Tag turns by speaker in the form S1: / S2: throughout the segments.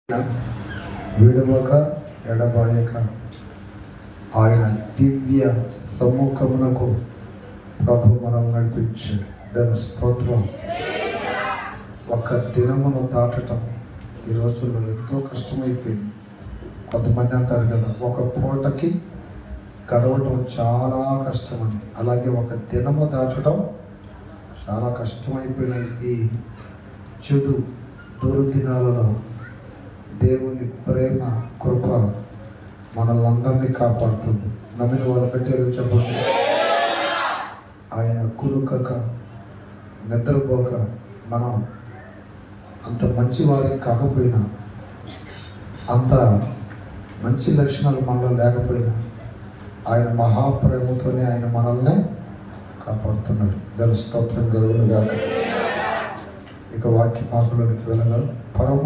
S1: విడవక ఎడబాయక ఆయన దివ్య సముఖమునకు ప్రభు మనల్ని నడిపించాడు. దాని స్తోత్రం. ఒక దినమును దాటటం ఈ రోజుల్లో ఎంతో కష్టమైపోయింది. కొంతమంది అంటారు కదా, ఒక పూటకి గడవటం చాలా కష్టమని. అలాగే ఒక దినము దాటటం చాలా కష్టమైపోయిన ఈ చెడు దుర్దినాలలో దేవుని ప్రేమ కృప మనల్ని కాపాడుతుంది. నమ్మిన వాళ్ళు కట్టేది చెప్పండి. ఆయన కునుకక నిద్రపోక మనం అంత మంచి వారికి కాకపోయినా, అంత మంచి లక్షణాలు మనలో లేకపోయినా ఆయన మహాప్రేమతోనే ఆయన మనల్ని కాపాడుతున్నాడు. దాని స్తోత్రం కలుగును గాక. ఇక వాక్య భాగంలోనికి వెళ్ళగలం. పరమ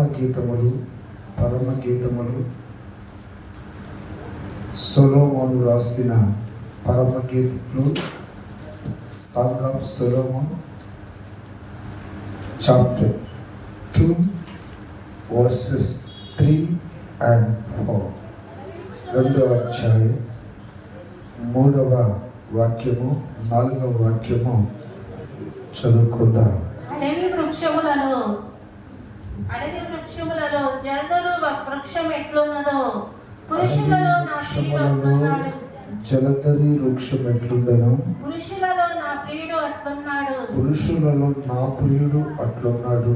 S1: గీతములు సొలొమోను రాసిన పరమ గీతములు, song of Solomon, chapter 2 verses 3 and 4. 2వ అధ్యాయం 3వ వాక్యము 4వ వాక్యము చదువుకుందాం.
S2: అడవి వృక్షములలో జలదరు వృక్షం ఎట్లున్నదో పురుషులలో నా ప్రియుడు అట్లున్నాడు.
S1: జలదరి వృక్షం ఎట్లుండెనో
S2: పురుషులలో నా ప్రియుడు అట్లున్నాడు.
S1: పురుషులలో నా ప్రియుడు అట్లున్నాడు.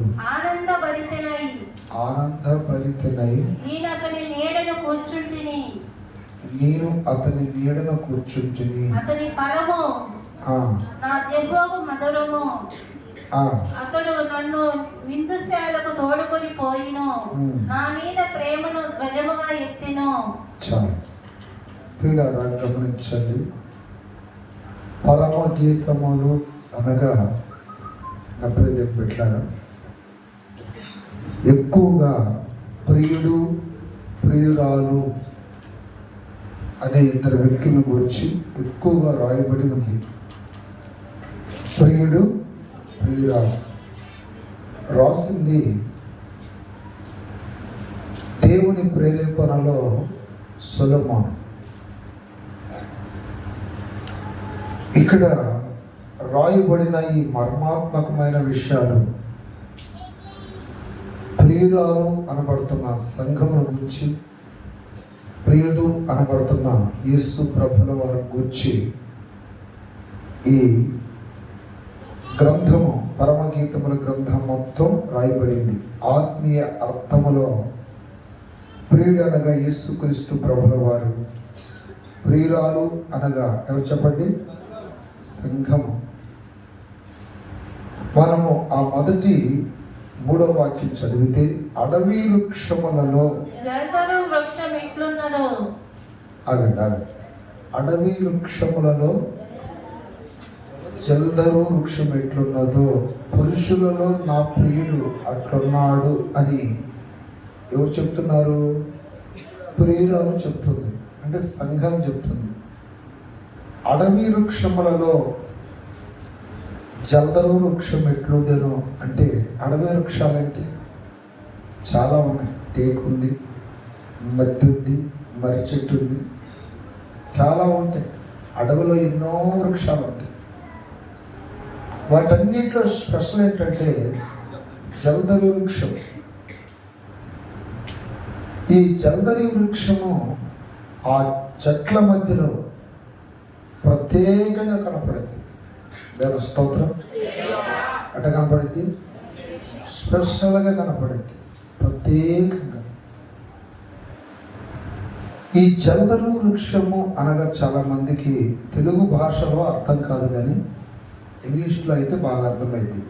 S2: ఆనందభరితనై నేను అతని నీడను కూర్చుంటిని. అతని ఫలము నా జిహ్వకు మధురము. అతడు నన్ను విందుశాలకు తోడుకొని పోయిను. నా మీద ప్రేమను ధ్వజముగా ఎత్తిను.
S1: చాలు ప్రియులారా, గమనించండి. పరమ గీతములు అనగా నా ప్రియ బిడ్డలారా, ఎక్కువగా ప్రియుడు ప్రియురాలు అనే ఇద్దరు వ్యక్తుల గురించి ఎక్కువగా రాయబడి ఉంది. ప్రియుడు ప్రియురాలు రాసింది దేవుని ప్రేరేపణలో సొలొమోను. ఇక్కడ రాయబడిన ఈ మర్మాత్మకమైన విషయాలు ప్రియురాలు అనబడుతున్న సంఘమును గురించి, ప్రియుడు అనబడుతున్న యేసు ప్రభుల వారి గురించి ఈ గ్రంథము, పరమగీతముల గ్రంథం మొత్తం రాయబడింది. ఆత్మీయ అర్థములో ప్రియుడు అనగా యేసుక్రీస్తు ప్రభుల వారు, ప్రియురాలు అనగా ఎవరు చెప్పండి? సంఘము. మనము ఆ మొదటి 3వ వాక్యం చదివితే, అడవి వృక్షములలో ఆగండి, అడవి వృక్షములలో జల్దరు వృక్షం ఎట్లున్నదో పురుషులలో నా ప్రియుడు అట్లున్నాడు అని ఎవరు చెప్తున్నారు? ప్రియురాలు చెప్తుంది, అంటే సంఘం చెప్తుంది. అడవి వృక్షములలో జల్దరు వృక్షం ఎట్లుండేనో అంటే, అడవి వృక్షాలంటే చాలా ఉన్నాయి. టేకు ఉంది, మద్ది ఉంది, మర్రి చెట్టు ఉంది, చాలా ఉంటాయి. అడవిలో ఎన్నో వృక్షాలు ఉంటాయి. వాటన్నిటిలో స్పెషల్ ఏంటంటే జల్దరి వృక్షం. ఈ జల్దరి వృక్షము ఆ చెట్ల మధ్యలో ప్రత్యేకంగా కనపడుద్ది. దాని స్తోత్రం. అట కనపడుద్ది, స్పెషల్గా కనపడుద్ది, ప్రత్యేకంగా. ఈ జల్దరు వృక్షము అనగా చాలా మందికి తెలుగు భాషలో అర్థం కాదు, కానీ ఇంగ్లీష్లో అయితే బాగా అర్థమైంది.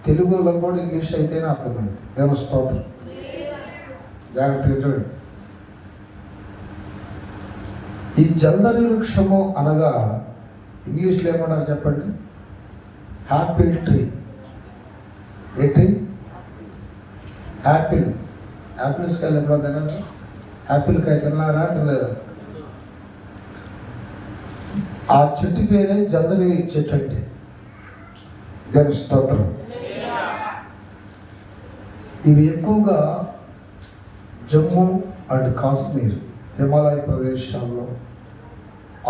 S1: తెలుగులో కూడా ఇంగ్లీష్ అయితేనే అర్థమైంది. దేవుని స్తోత్రం. జాగ్రత్తగా చూడండి. ఈ జల్దరి వృక్షము అనగా ఇంగ్లీష్లో ఏమన్నారు చెప్పండి? Apple tree. ఏ ట్రీ? యాపిల్. యాపిల్స్ కాయలు ఎప్పుడో తిన్నారా? యాపిల్ కాయ తిన్నారా? తినలేదా? ఆ చెట్టు పేరే జల్దరి చెట్టు అంటే. దేవుని స్తోత్రం. ఇవి ఎక్కువగా జమ్మూ అండ్ కాశ్మీర్, హిమాలయ ప్రదేశాల్లో,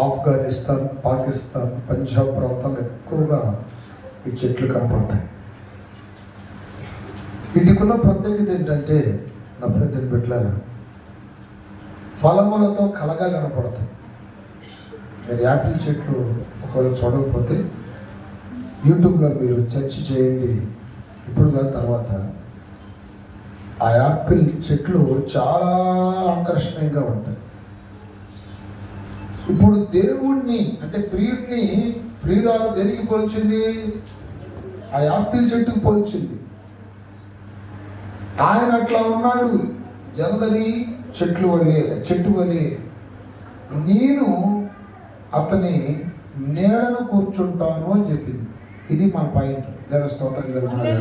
S1: ఆఫ్ఘనిస్తాన్, పాకిస్తాన్, పంజాబ్ ప్రాంతాల్లో ఎక్కువగా ఈ చెట్లు కనపడతాయి. వీటికున్న ప్రత్యేకత ఏంటంటే, నా ప్రతి బిడ్డలారా, ఫలములతో కలగా కనపడతాయి. మీరు యాపిల్ చెట్లు ఒకవేళ చూడకపోతే యూట్యూబ్లో మీరు సెర్చ్ చేయండి, ఇప్పుడు కాదు తర్వాత. ఆ యాపిల్ చెట్లు చాలా ఆకర్షణీయంగా ఉంటాయి. ఇప్పుడు దేవుణ్ణి అంటే ప్రియురాలు దేనికి పోల్చింది? ఆ యాపిల్ చెట్టుకు పోల్చింది. ఆయన అట్లా ఉన్నాడు, జలదని చెట్టు వలె నేను అతని నీడను కూర్చుంటాను అని చెప్పింది. ఇది మన పాయింట్. దేవ స్తోత్రం కలుగుతుంది.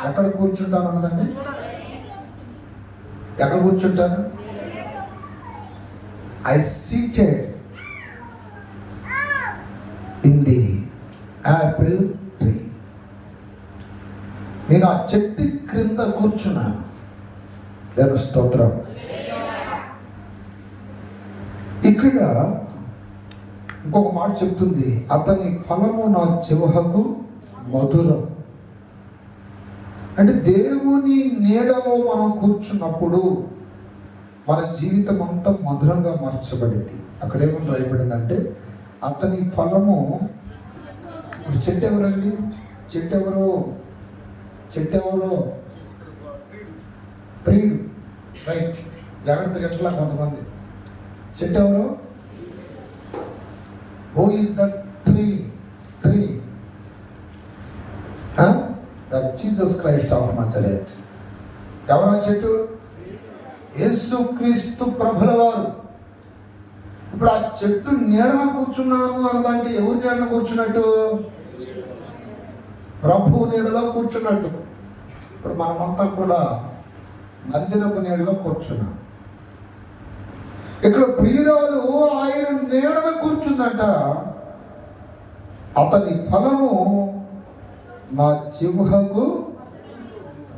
S1: ఎక్కడ కూర్చుంటాను అన్నదండి? ఎక్కడ కూర్చుంటాను? I seated in the Apple tree. నేను ఆ చెట్టు క్రింద కూర్చున్నాను. దేవ స్తోత్రం. ఇక్కడ ఇంకొక మాట చెప్తుంది, అతని ఫలము నా జిహ్వకు మధురం. అంటే దేవుని నీడలో మనం కూర్చున్నప్పుడు మన జీవితం అంతా మధురంగా మార్చబడింది. అక్కడేమని రాయబడిందంటే, అతని ఫలము. ఇప్పుడు చెట్టు ఎవరండి? చెట్టు ఎవరో ప్రియుడు. రైట్, జాగ్రత్తగా ఎట్లా కొంతమంది. చెట్టు ఎవరు? Who is the tree? The Jesus Christ of Nazareth. ఎవరు ఆ చెట్టు? యేసుక్రీస్తు ప్రభుల వారు. ఇప్పుడు ఆ చెట్టు నీడన కూర్చున్నాను అన్నదంటే ఎవరి నీడన కూర్చున్నట్టు? ప్రభువు నీడలో కూర్చున్నట్టు. ఇప్పుడు మనమంతా కూడా మందిరపు నీడలో కూర్చున్నాం. ఇక్కడ ప్రియురాలు ఆయన నీడన కూర్చుందట. అతని ఫలము నా జిహ్వకు.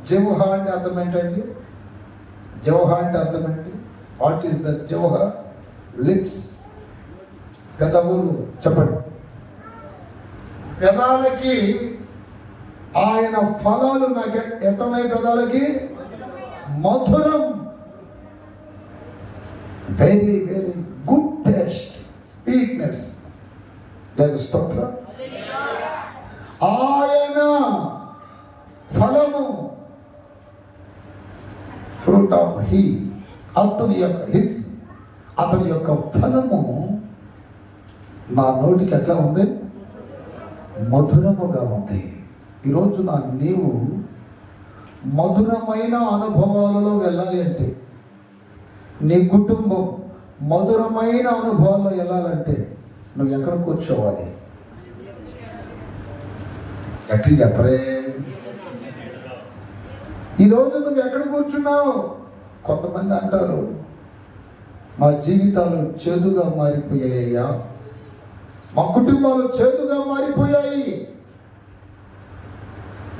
S1: జిహ్వ అంటే అర్థం ఏంటండి? జిహ్వ అంటే అర్థం ఏంటి? వాట్ ఈస్ ద జిహ్వ? లిప్స్, పెదవులు. చెప్పండి. పెదాలకి ఆయన ఫలాలు నాకు ఎట్లున్నాయి? పెదాలకి మధురం. Very very good taste, sweetness. దాని స్తోత్రం. ఆయన ఫలము, ఫ్రూట్ ఆఫ్ హీ, అతని యొక్క ఫలము నా నోటికి ఎట్లా ఉంది? మధురముగా ఉంది. ఈరోజు నీవు మధురమైన అనుభవాలలో వెళ్ళాలి అంటే, నీ కుటుంబం మధురమైన అనుభవాల్లో వెళ్ళాలంటే నువ్వు ఎక్కడ కూర్చోవాలి? ఎట్లా చెప్పరే? ఈరోజు నువ్వు ఎక్కడ కూర్చున్నావు? కొంతమంది అంటారు, మా జీవితాలు చేదుగా మారిపోయాయ్యా, మా కుటుంబాలు చేదుగా మారిపోయాయి.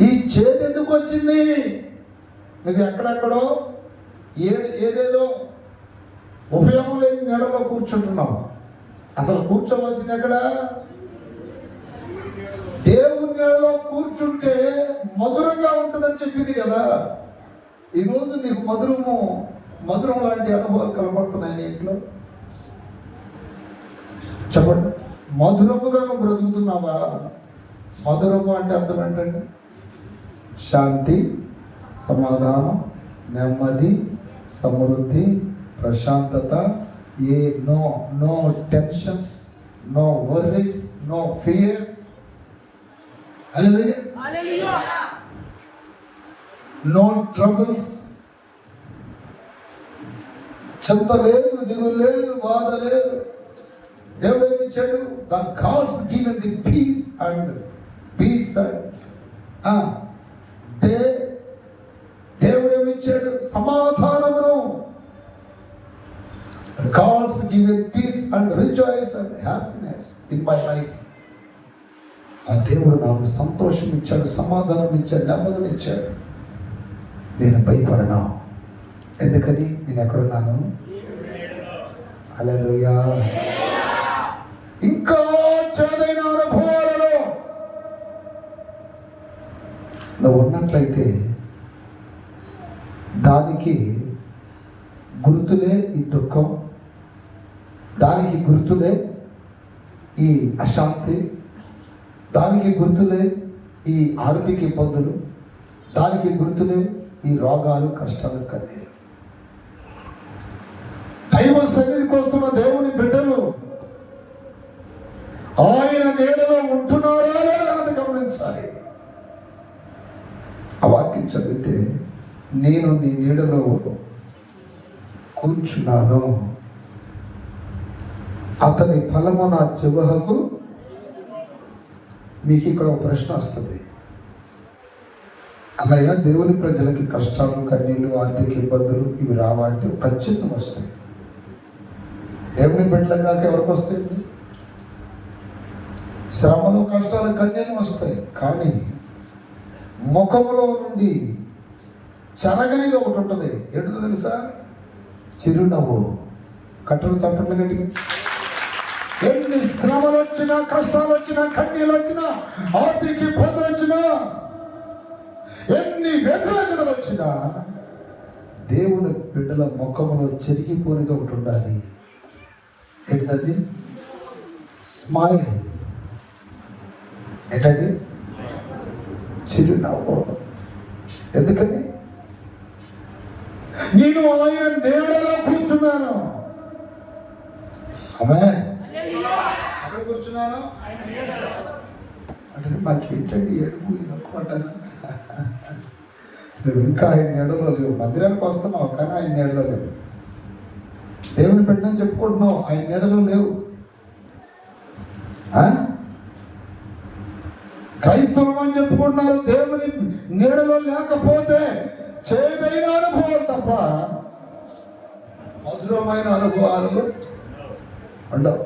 S1: ఈ చేదు ఎందుకు వచ్చింది? నువ్వు ఎక్కడెక్కడో ఏదేదో ఉపయోగం లేని నీడలో కూర్చుంటున్నావు. అసలు కూర్చోవలసింది ఎక్కడ? దేవుని నీడలో కూర్చుంటే మధురంగా ఉంటుందని చెప్పింది కదా. ఈరోజు నీకు మధురం లాంటి అనుభవాలు కనబడుతున్నాయి నీ ఇంట్లో. చెప్పండి, మధురముగా నువ్వు బ్రతుకుతున్నావా? మధురము అంటే అర్థం ఏంటండి? శాంతి, సమాధానం, నెమ్మది, సమృద్ధి, ప్రశాంతత. No tensions, no worries, no fear. Hallelujah. No troubles. చింత లేదు, దిగులు లేదు, బాధ లేదు. దేవుడు ఏమి ఇచ్చాడు? The God's given the peace and దేవుడు ఏమి ఇచ్చాడు? సమాధానమును. God's given peace and rejoice and happiness in my life. ఆ దేవుడు నాకు సంతోషం ఇచ్చాడు, సమాధానం ఇచ్చాడు, నెమ్మదిని ఇచ్చాడు. నేను భయపడనా? ఎందుకని? నేను ఎక్కడున్నాను? హల్లెలూయా. ఇంకా చేదైన అనుభవాలలో నువ్వు ఉన్నట్లయితే దానికి గుర్తులే ఈ దుఃఖం, దానికి గుర్తులే ఈ అశాంతి, దానికి గుర్తులే ఈ ఆర్థిక ఇబ్బందులు, దానికి గుర్తులే ఈ రోగాలు, కష్టాలు, కన్నీరు. దైవ సన్నిధికి వస్తున్న దేవుని బిడ్డలు ఆయన నీడలో ఉంటున్నారా లేదన్నది గమనించాలి. ఆ వాక్యం చదివితే, నేను నీ నీడలో కూర్చున్నాను, అతని ఫలము నా జిహ్వకు. మీకు ఇక్కడ ఒక ప్రశ్న వస్తుంది, అన్నయ్య దేవుని ప్రజలకి కష్టాలు, కన్నీళ్ళు, ఆర్థిక ఇబ్బందులు ఇవి రావంటే ఖచ్చితంగా వస్తాయి. దేవుని బిడ్డలుగా ఎవరికి వస్తాయి? శ్రమలు, కష్టాలు, కన్నీళ్ళు వస్తాయి. కానీ ముఖములో నుండి చెరగనిది ఒకటి ఉంటుంది. ఏంటో తెలుసా? చిరునవ్వు. కట్టలు చప్పట్లు గట్టిగా. ఎన్ని శ్రమలు వచ్చినా, కష్టాలు వచ్చినా, కన్నీళ్ళు వచ్చినా, ఆర్థిక ఇబ్బందులు వచ్చినా, ఎన్ని వ్యతిరేకతలు వచ్చినా దేవుని బిడ్డల ముఖములో చెరిగిపోనిది ఒకటి ఉండాలి. ఏంటది? స్మైల్. ఏంటండి? చిరునవ్వు. ఎందుకని? నేను ఆయన నీడలో కూర్చున్నాను. ఆమె అక్కడ కూర్చున్నాను అంటే మాకేంటండి ఏడుపు ఇదొక్క అంటారు. నువ్వు ఇంకా ఆయన నీడలో లేవు. మందిరానికి వస్తున్నావు కానీ ఆయన నీడలో లేవు. దేవుని పెట్టినని చెప్పుకుంటున్నావు, ఆయన నీడలో లేవు. క్రైస్తవం అని చెప్పుకుంటున్నారు, దేవుని నీడలో లేకపోతే చేదైన అనుభవాలు తప్ప మధురమైన అనుభవాలు ఉండవు.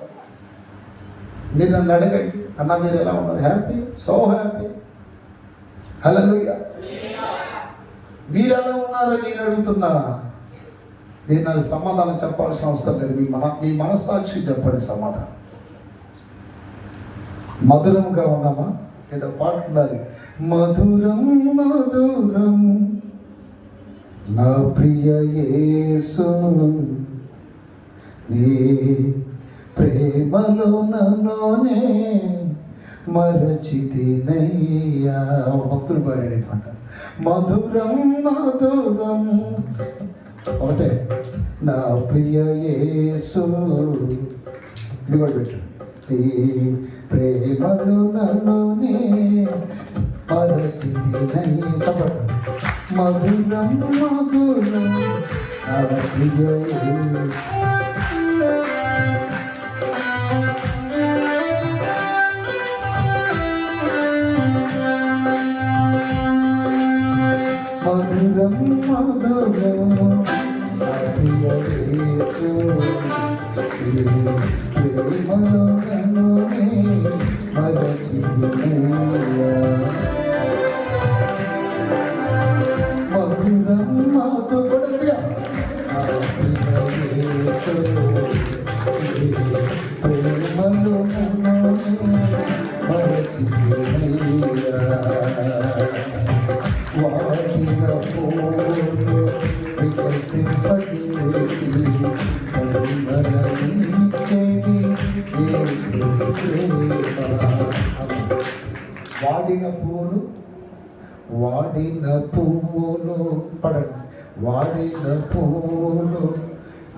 S1: మీరు నన్ను అడగండి, అన్న మీరు ఎలా ఉన్నారు? Happy, so happy. హల్లెలూయా. మీరు ఎలా ఉన్నారని నేను అడుగుతున్నా. మీరు నాకు సమాధానం చెప్పాల్సిన అవసరం లేదు. మీ మనస్సాక్షి చెప్పండి సమాధానం. మధురంగా ఉన్నామా? ఏదో పాట ఉండాలి. మధురం మధురం నా ప్రియ యేసు, నీ ప్రేమలో నన్నునే మరచితినయ్యా. భక్తులు పాడే పాట. మధురం మధురం ఒకటే నా ప్రియ యేసు. ఇది కూడా పెట్టు. నీ ప్రేమలో నన్నునే మరచితినయ్యా. మధురం మధురం నా ప్రియ యేసు. మధురం మధురం నా ప్రియ యేసు, ప్రేమలో నన్నునే మరచితినయ్యా. మధురం మధురం నా ప్రియ యేసు, ప్రేమలో నన్నునే మరచితినయ్యా. వాడిన పూలు వికసింపజేసి పరిమళించెడి యేసు ప్రేమ. వాడిన పూలు, వాడిన పువ్వులు పడండి. వాడిన పూలు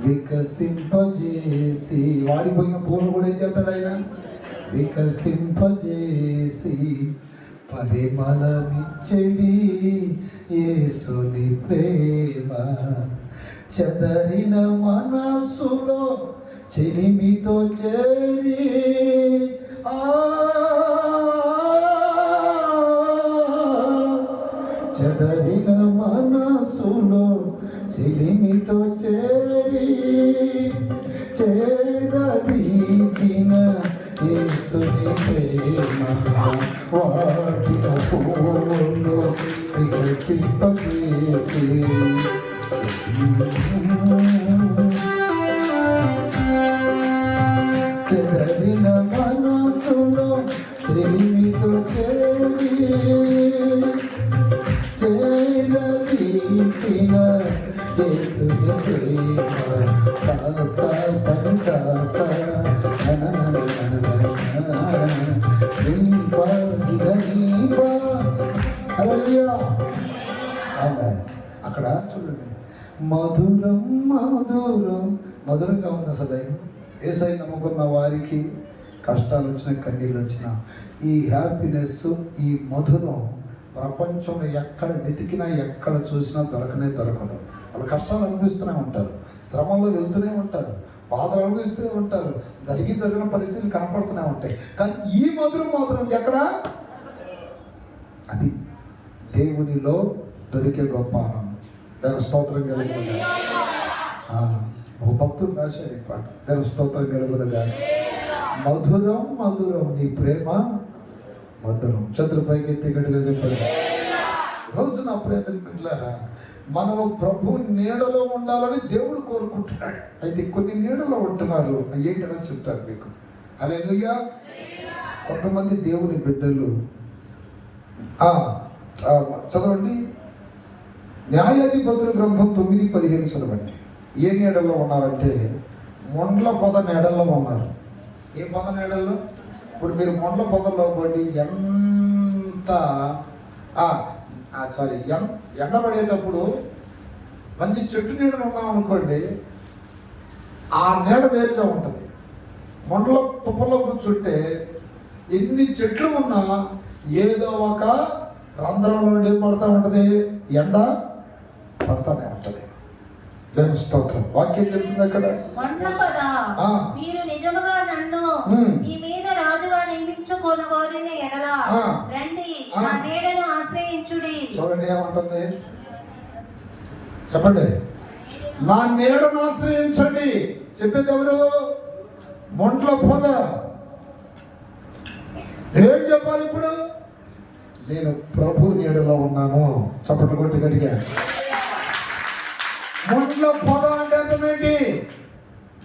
S1: వికసింపజేసి, వాడిపోయిన పూలు కూడా ఏం చేస్తాడు ఆయన? వికసింపజేసి పరిమళమిచ్చడి యేసుని ప్రేమ. చెదరిన మనస్సులో చెలిమితో చేరి చెదరిన మనస్సులో చెలిమితో చేరి చేరదీసిన యేసుని ప్రేమ. వాడిన పూలు వికసింపజేసి చెదరిన మనసులో చెలిమితో చేరదీసిన యేసుని ప్రేమ సాస పని సాస అక్కడ చూడండి, మధురం మధురం మధురంగా ఉంది అసలు. యేసై నమ్ముకున్న వారికి కష్టాలు వచ్చిన కన్నీళ్ళు వచ్చిన ఈ హ్యాపీనెస్, ఈ మధురం ప్రపంచంలో ఎక్కడ వెతికినా ఎక్కడ చూసినా దొరకదు. వాళ్ళు కష్టాలు అనుభవిస్తూనే ఉంటారు, శ్రమంలో వెళ్తూనే ఉంటారు, బాధలు అనుభవిస్తూనే ఉంటారు, జరిగిన పరిస్థితులు కనపడుతూనే ఉంటాయి. కానీ ఈ మధురం మాత్రం ఎక్కడ? అది దేవునిలో దొరికే గొప్ప ఆనందం. దాని స్తోత్రం కలుగుతుంది. ఒక భక్తుడు రాశాడు ఈ పాట, దాని స్తోత్రం కలుగుతుందిగా. మధురం మధురం నీ ప్రేమ మధురం. చతుర్పైకి ఎత్తి గట్టిగా చెప్పాడు. రోజు నా ప్రయత్నం పెట్టారా, మనము ప్రభు నీడలో ఉండాలని దేవుడు కోరుకుంటున్నాడు. అయితే కొన్ని నీడలో ఉంటున్నారు, ఏంటని చెప్తాను మీకు. హల్లెలూయా. కొంతమంది దేవుని బిడ్డలు చదవండి, న్యాయాధిపతుల గ్రంథం 9:15 చదవండి. ఏ నీడల్లో ఉన్నారంటే మొండ్ల పొద నీడల్లో ఉన్నారు. ఏ పొద నీడల్లో? ఇప్పుడు మీరు మొండ్ల పొదల్లో పడి ఎంత ఎండబడేటప్పుడు మంచి చెట్టు నీడలు ఉన్నాం అనుకోండి, ఆ నీడ వేరుగా ఉంటుంది. మొండ్ల తుప్పలో కూర్చుంటే ఎన్ని చెట్లు ఉన్నా ఏదో ఒక రంధ్రంలో నుండి పడుతూ ఉంటుంది, ఎండ పడతానే ఉంటుంది. దేవుని స్తోత్రం. వాక్యం చెప్తుంది అక్కడ,
S2: మీరు నిజముగా నన్ను మీ మీద రాజుగా నియమించుకొనగోరిన ఎడల రండి నా నీడను ఆశ్రయించుడి.
S1: చూడండి ఏమంటుంది, చెప్పండి. నా నీడను ఆశ్రయించండి. చెప్పేది ఎవరు? మొండ్ల పొద. ఏం చెప్పాలి ఇప్పుడు? నేను ప్రభు నీడలో ఉన్నాను. చప్పట్లు కొట్టి గట్టిగా. మొండ్ల పొద అంటే అర్థం ఏంటి?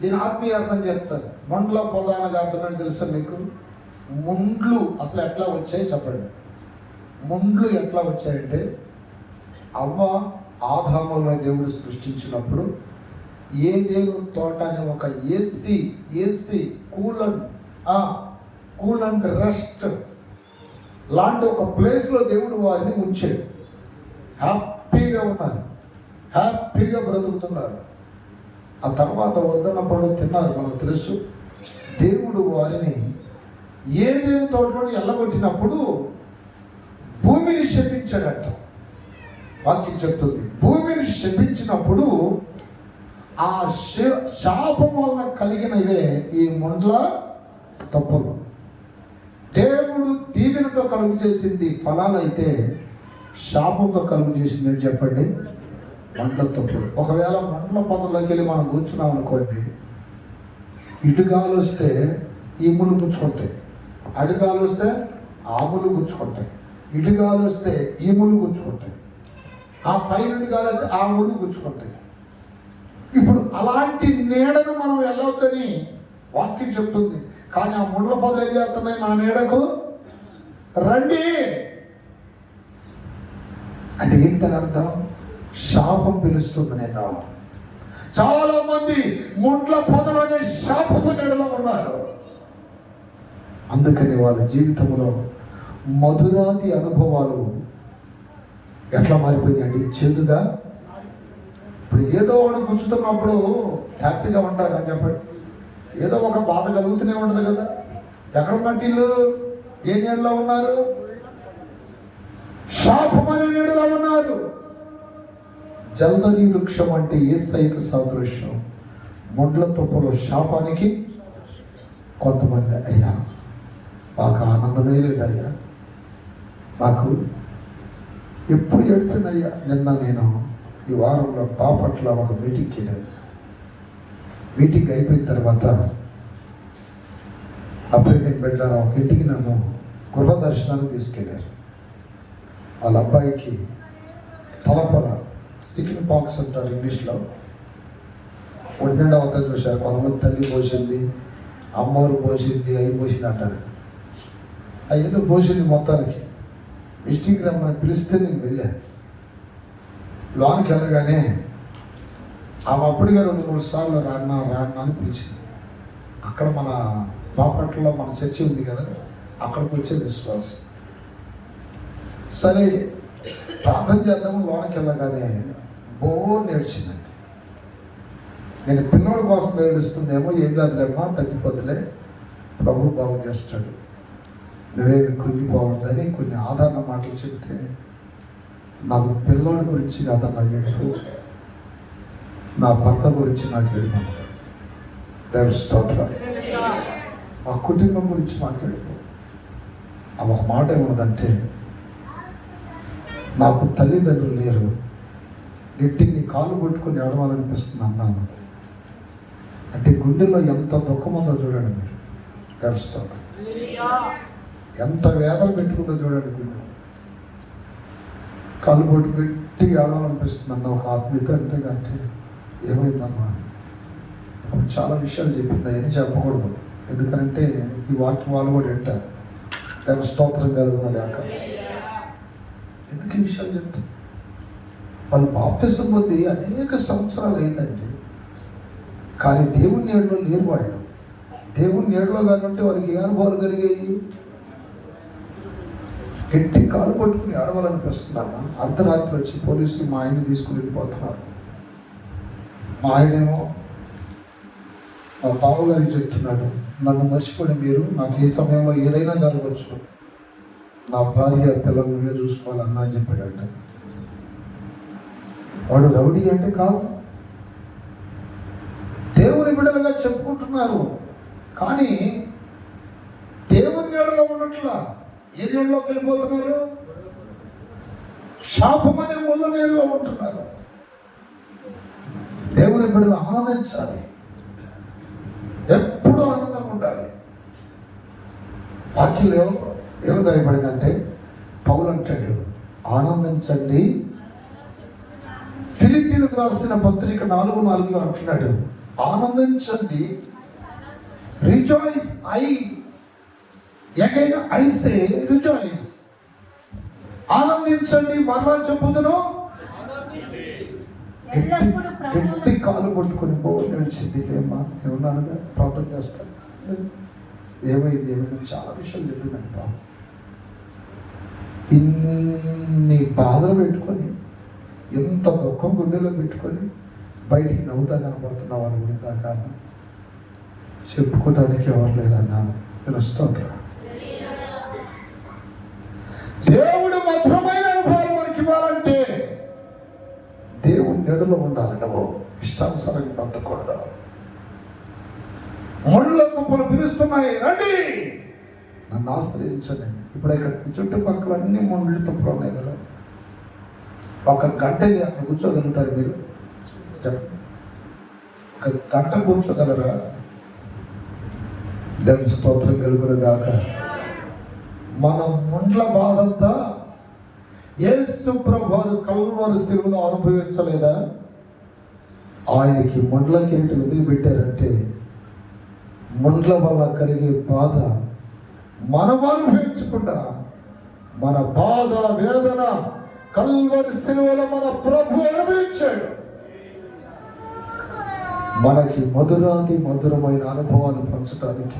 S1: దీని ఆత్మీయ అర్థం చెప్తాను. మొండ్ల పొద అనగా అర్థం ఏంటి తెలుసా మీకు? ముండ్లు అసలు ఎట్లా వచ్చాయి చెప్పండి. ముండ్లు ఎట్లా వచ్చాయంటే, అవ్వ ఆదాములను దేవుడు సృష్టించినప్పుడు ఏదేను తోట అనే ఒక ఏసీ కూల్ అండ్ రెస్ట్ లాంటి ఒక ప్లేస్లో దేవుడు వారిని ఉంచాడు. హ్యాపీగా ఉన్నారు, హ్యాపీగా బ్రతుకుతున్నారు. ఆ తర్వాత వద్దన్నప్పుడు తిన్నారు, మనకు తెలుసు. దేవుడు వారిని ఏదేని తోటలో ఎల్లగొట్టినప్పుడు భూమిని శపించాడట. వాక్యం చెప్తుంది, భూమిని శపించినప్పుడు ఆ శాపం వలన కలిగినవే ఈ మొండ్ల తప్పులు. దేవుడు దీవెనతో కలుగు చేసింది ఫలాలైతే శాపంతో కలుగు చేసింది అని చెప్పండి, మొండ్ల తప్పులు. ఒకవేళ మొండ్ల పొదల్లోకి వెళ్ళి మనం కూర్చున్నాం అనుకోండి, ఇటుగాలు వస్తే ఈ ముళ్ళు గుచ్చుకుంటాయి, అడుగాలు వస్తే ఆ ముళ్ళు గుచ్చుకుంటాయి, ఇటుగాలు వస్తే ఈ ముళ్ళు గుచ్చుకుంటాయి, ఆ పైనుండి గాలి వస్తే ఆ ముళ్ళు గుచ్చుకుంటాయి. ఇప్పుడు అలాంటి నీడను మనం వెళ్ళవద్దని వాక్యం చెప్తుంది. కానీ ఆ ముళ్ళ పొదలు ఏం చేస్తున్నాయి? నా నీడకు రండి అంటే ఏంటి దాని అర్థం? శాపం పిలుస్తుంది. నేను చాలా మంది ముండ్ల పొదలోనే శాపపు నీడలో ఉన్నారు. అందుకని వాళ్ళ జీవితంలో మధురాది అనుభవాలు ఎట్లా మారిపోయినాయండి? చేదుగా. ఇప్పుడు ఏదో ఒకటి గుచ్చుతున్నప్పుడు హ్యాపీగా ఉంటారా చెప్పండి? ఏదో ఒక బాధ కలుగుతూనే ఉండదు కదా. ఎక్కడ ఉన్నట్టు ఇల్లు? ఏ నీడలో ఉన్నారు? శాపమనే నీడలో ఉన్నారు. జల్దరి వృక్షం అంటే యేసయ్యకు సాదృశ్యం. మొండ్ల తుప్పలో శాపానికి కొంతమంది, అయ్యా మాకు ఆనందమే లేదయ్యా, మాకు ఎప్పుడు ఏడిపోయినయ్యా. నిన్న నేను ఈ వారంలో బాపట్ల ఒక మీటింగ్కి వెళ్ళాను. మీటింగ్ అయిపోయిన తర్వాత అప్రీతం బిడ్డలారా ఒక ఇంటికి నన్ను గృహ దర్శనానికి తీసుకెళ్ళారు. వాళ్ళ అబ్బాయికి తలపొర, చికెన్ పాక్స్ అంటారు ఇంగ్లీష్లో, ఒంటి అవుతా చూశారు. కొంతమంది తల్లి పోసింది, అమ్మవారు పోసింది, అవి పోసింది అంటారు. అది ఏదో పోసింది మొత్తానికి. విజిటింగ్ రమ్మని పిలిస్తే నేను వెళ్ళాను. లోనికి వెళ్ళగానే ఆమె అప్పటిగా 2-3 సార్లు రాన్నా అని పిలిచింది. అక్కడ మన బాపట్లలో మన చర్చి ఉంది కదా, అక్కడికి వచ్చే విశ్వాసం. సరే ప్రార్థన చేద్దాము, లోనికి వెళ్ళగానే బోర్ నేర్చిందండి. నేను పిల్లోడి కోసం ఏడుస్తుందేమో, ఏం కాదులేమ్మా, తగ్గిపోతులే, ప్రభు బాగు చేస్తాడు, నువ్వేమి కృంగిపోవద్దని కొన్ని ఆదరణ మాటలు చెప్తే, నాకు పిల్లోడి గురించి కాదన్న ఏడుపు, నా భర్త గురించి నాకు ఏడుపు. దేవుని స్తోత్రం. మా కుటుంబం గురించి నాకు ఏడుపు. ఆ ఒక మాట ఏమన్నదంటే, నాకు తల్లిదండ్రులు లేరు, నెట్టికి నీ కాలు పట్టుకుని ఏడవాలనిపిస్తుంది అన్నాను. అంటే గుండెలో ఎంత దుఃఖం ఉందో చూడండి మీరు. తెలుస్తుంది ఎంత వేదన పెట్టుకుందో చూడండి గుండె. కాలు పట్టు పెట్టి ఏడవాలనిపిస్తుంది అన్న ఒక ఆత్మీయత అంటే ఏమైందమ్మా, చాలా విషయాలు చెప్పింది. అని చెప్పకూడదు, ఎందుకంటే ఈ వాక్యం వాళ్ళు కూడా వింటారు. దేవ స్తోత్రం కలుగున గాక. ఎందుకు ఈ విషయాలు చెప్తారు? వాళ్ళు బాప్తిసం పొంది అనేక సంవత్సరాలు అయిందండి, కానీ దేవుని నీడలో లేరు వాళ్ళు. దేవుని నీడలో కానుంటే వారికి ఏ అనుభవాలు కలిగాయి? గట్టి కాలు పట్టుకుని ఆడవాలనిపిస్తుందన్న. అర్ధరాత్రి వచ్చి పోలీసులు మా ఆయన్ని తీసుకుని వెళ్ళిపోతున్నారు. మా ఆయనేమో మా బావగారికి చెప్తున్నాడు, నన్ను మర్చిపోయి మీరు, నాకు ఈ సమయంలో ఏదైనా జరగవచ్చు, నా భార్య పిల్లలు నువ్వే చూసుకోవాలన్నా అని చెప్పాడంట. వాడు రౌడీ అంటే కాదు, దేవుని బిడ్డలుగా చెప్పుకుంటున్నారు, కానీ దేవుని నీడలో ఉన్నట్లా ఏ నీళ్ళలోకి వెళ్ళిపోతున్నారు? శాపమనే ముళ్ళ నీళ్ళలో ఉంటున్నారు. దేవుని బిడ్డలు ఆనందించాలి, ఎప్పుడు ఆనందంగా ఉండాలి. వాక్యంలో ఏమి రాయబడిందంటే, పౌలు అంటాడు, ఆనందించండి. ఫిలిప్పీలకు రాసిన పత్రిక 4:4 అంటున్నాడు, ఆనందించండి. Rejoice, I say rejoice. ఆనందించండి, మరలా చెప్పుదును. గట్టి కాలు పట్టుకొని నడిచింది. ఏమా ఏమన్నారుగా, ప్రార్థన చేస్తాను. ఏమైంది చాలా విషయాలు చెప్పిందండి. బాబు ఇన్ని బాధలు పెట్టుకొని, ఎంత దుఃఖం గుండెలో పెట్టుకొని బయటికి నవ్వుతా కనపడుతున్నావు అని ఇందాక చెప్పుకోవడానికి ఎవరు లేరన్నాను. స్తోత్రం. దేవుడు మధురమైన అనుభవాలు మనకి ఇవ్వాలంటే దేవుని నీడలో ఉండాలి. నువ్వు ఇష్టానుసారంగా బ్రతకూడదు. ముళ్ళ తుప్పలు పిలుస్తున్నాయి, రండి నన్ను ఆశ్రయించండి. ఇప్పుడు ఇక్కడ చుట్టుపక్కల అన్ని ముళ్ళ తుప్పలు ఉన్నాయి కదా, ఒక గంటకి అక్కడ కూర్చోగలుగుతారు మీరు? చెప్పండి, ఒక గంట కూర్చోగలరా? దేవుని స్తోత్రం కలుగును గాక. మన ముండ్ల బాధంతా యేసు ప్రభువు కల్వరి శిలువలో అనుభవించలేదా? ఆయనకి ముండ్ల కిరీటం ఎందుకు పెట్టారంటే, ముండ్ల వల్ల కలిగే బాధ మనం అనుభవించకుండా, మన బాధ వేదన కల్వరి శిలువలో మన ప్రభు అనుభవించాడు. మనకి మధురాది మధురమైన అనుభవాలు పంచడానికి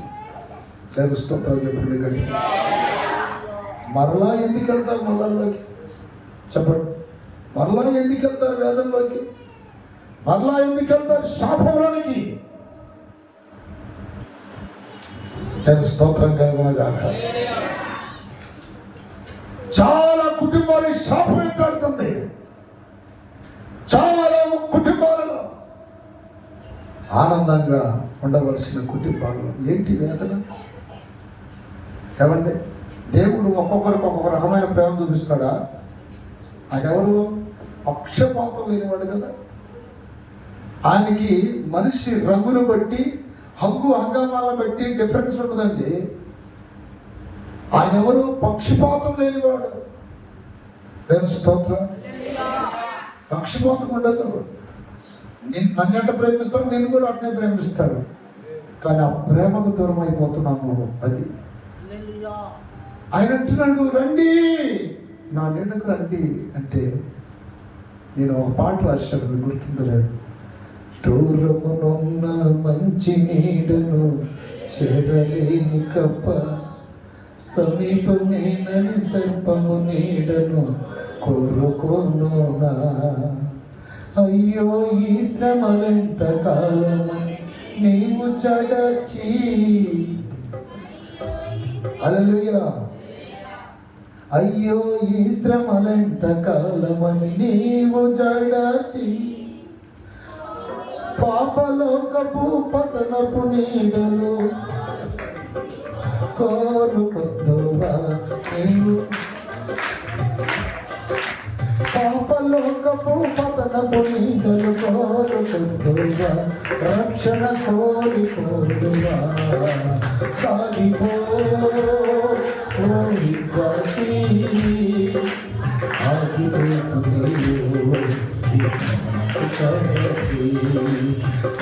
S1: దేవుని స్తోత్రం చెప్పండి గట్టి. మరలా ఎందుకు వెళ్తారు మొదల్లోకి? చెప్పండి, మరలా ఎందుకు వెళ్తారు వేదంలోకి? మరలా ఎందుకు వెళ్తారు శాపంలోనికి? దేవుని స్తోత్రం కలుగునుగాక. చాలా కుటుంబాలు శాపం వెంటాడుతుంది. చాలా కుటుంబాలలో ఆనందంగా ఉండవలసిన కుటుంబాలలో ఏంటి వేదన? ఏమండి, దేవుడు ఒక్కొక్కరికి ఒక్కొక్క రకమైన ప్రేమ చూపిస్తాడా? ఆయన ఎవరు? పక్షపాతం లేనివాడు కదా. ఆయనకి మనిషి రంగును బట్టి, హంగు హంగామాలను బట్టి డిఫరెన్స్ ఉండదండి. ఆయన ఎవరు? పక్షపాతం లేనివాడు. దేవుని స్తోత్రం. పక్షపాతం ఉండదు. నన్ను ఎట్ట ప్రేమిస్తాడు, నేను కూడా అట్నే ప్రేమిస్తాడు. కానీ ఆ ప్రేమకు దూరం అయిపోతున్నాము. అది ఆయన అంటున్నాడు, రండి నా నీడకు రండి అంటే. నేను ఒక పాట రాశాను, మీకు గుర్తుందో లేదు. దూరమునున్న మంచి నీడను చేరలేని కప్ప, సమీపమేనని సర్పము నీడను కోరుకోనునా. అయ్యో ఈ శ్రమలెంత కాలమని నీవు చడచి. హల్లెలూయా. అయ్యో ఈ శ్రమలెంత కాలమని నీవు జడచి, పాపలోకపు పతనపు నీడలు కోరుకొద్దువా నీవు. పాపలోకపు పతనపు నీడలు కోరుకొద్దువా, రక్షణ కోరికోదువా. సాగిపో ఓ విశ్వాసీ, ఆగిపోకునేయో విశ్రాంతి చడసి.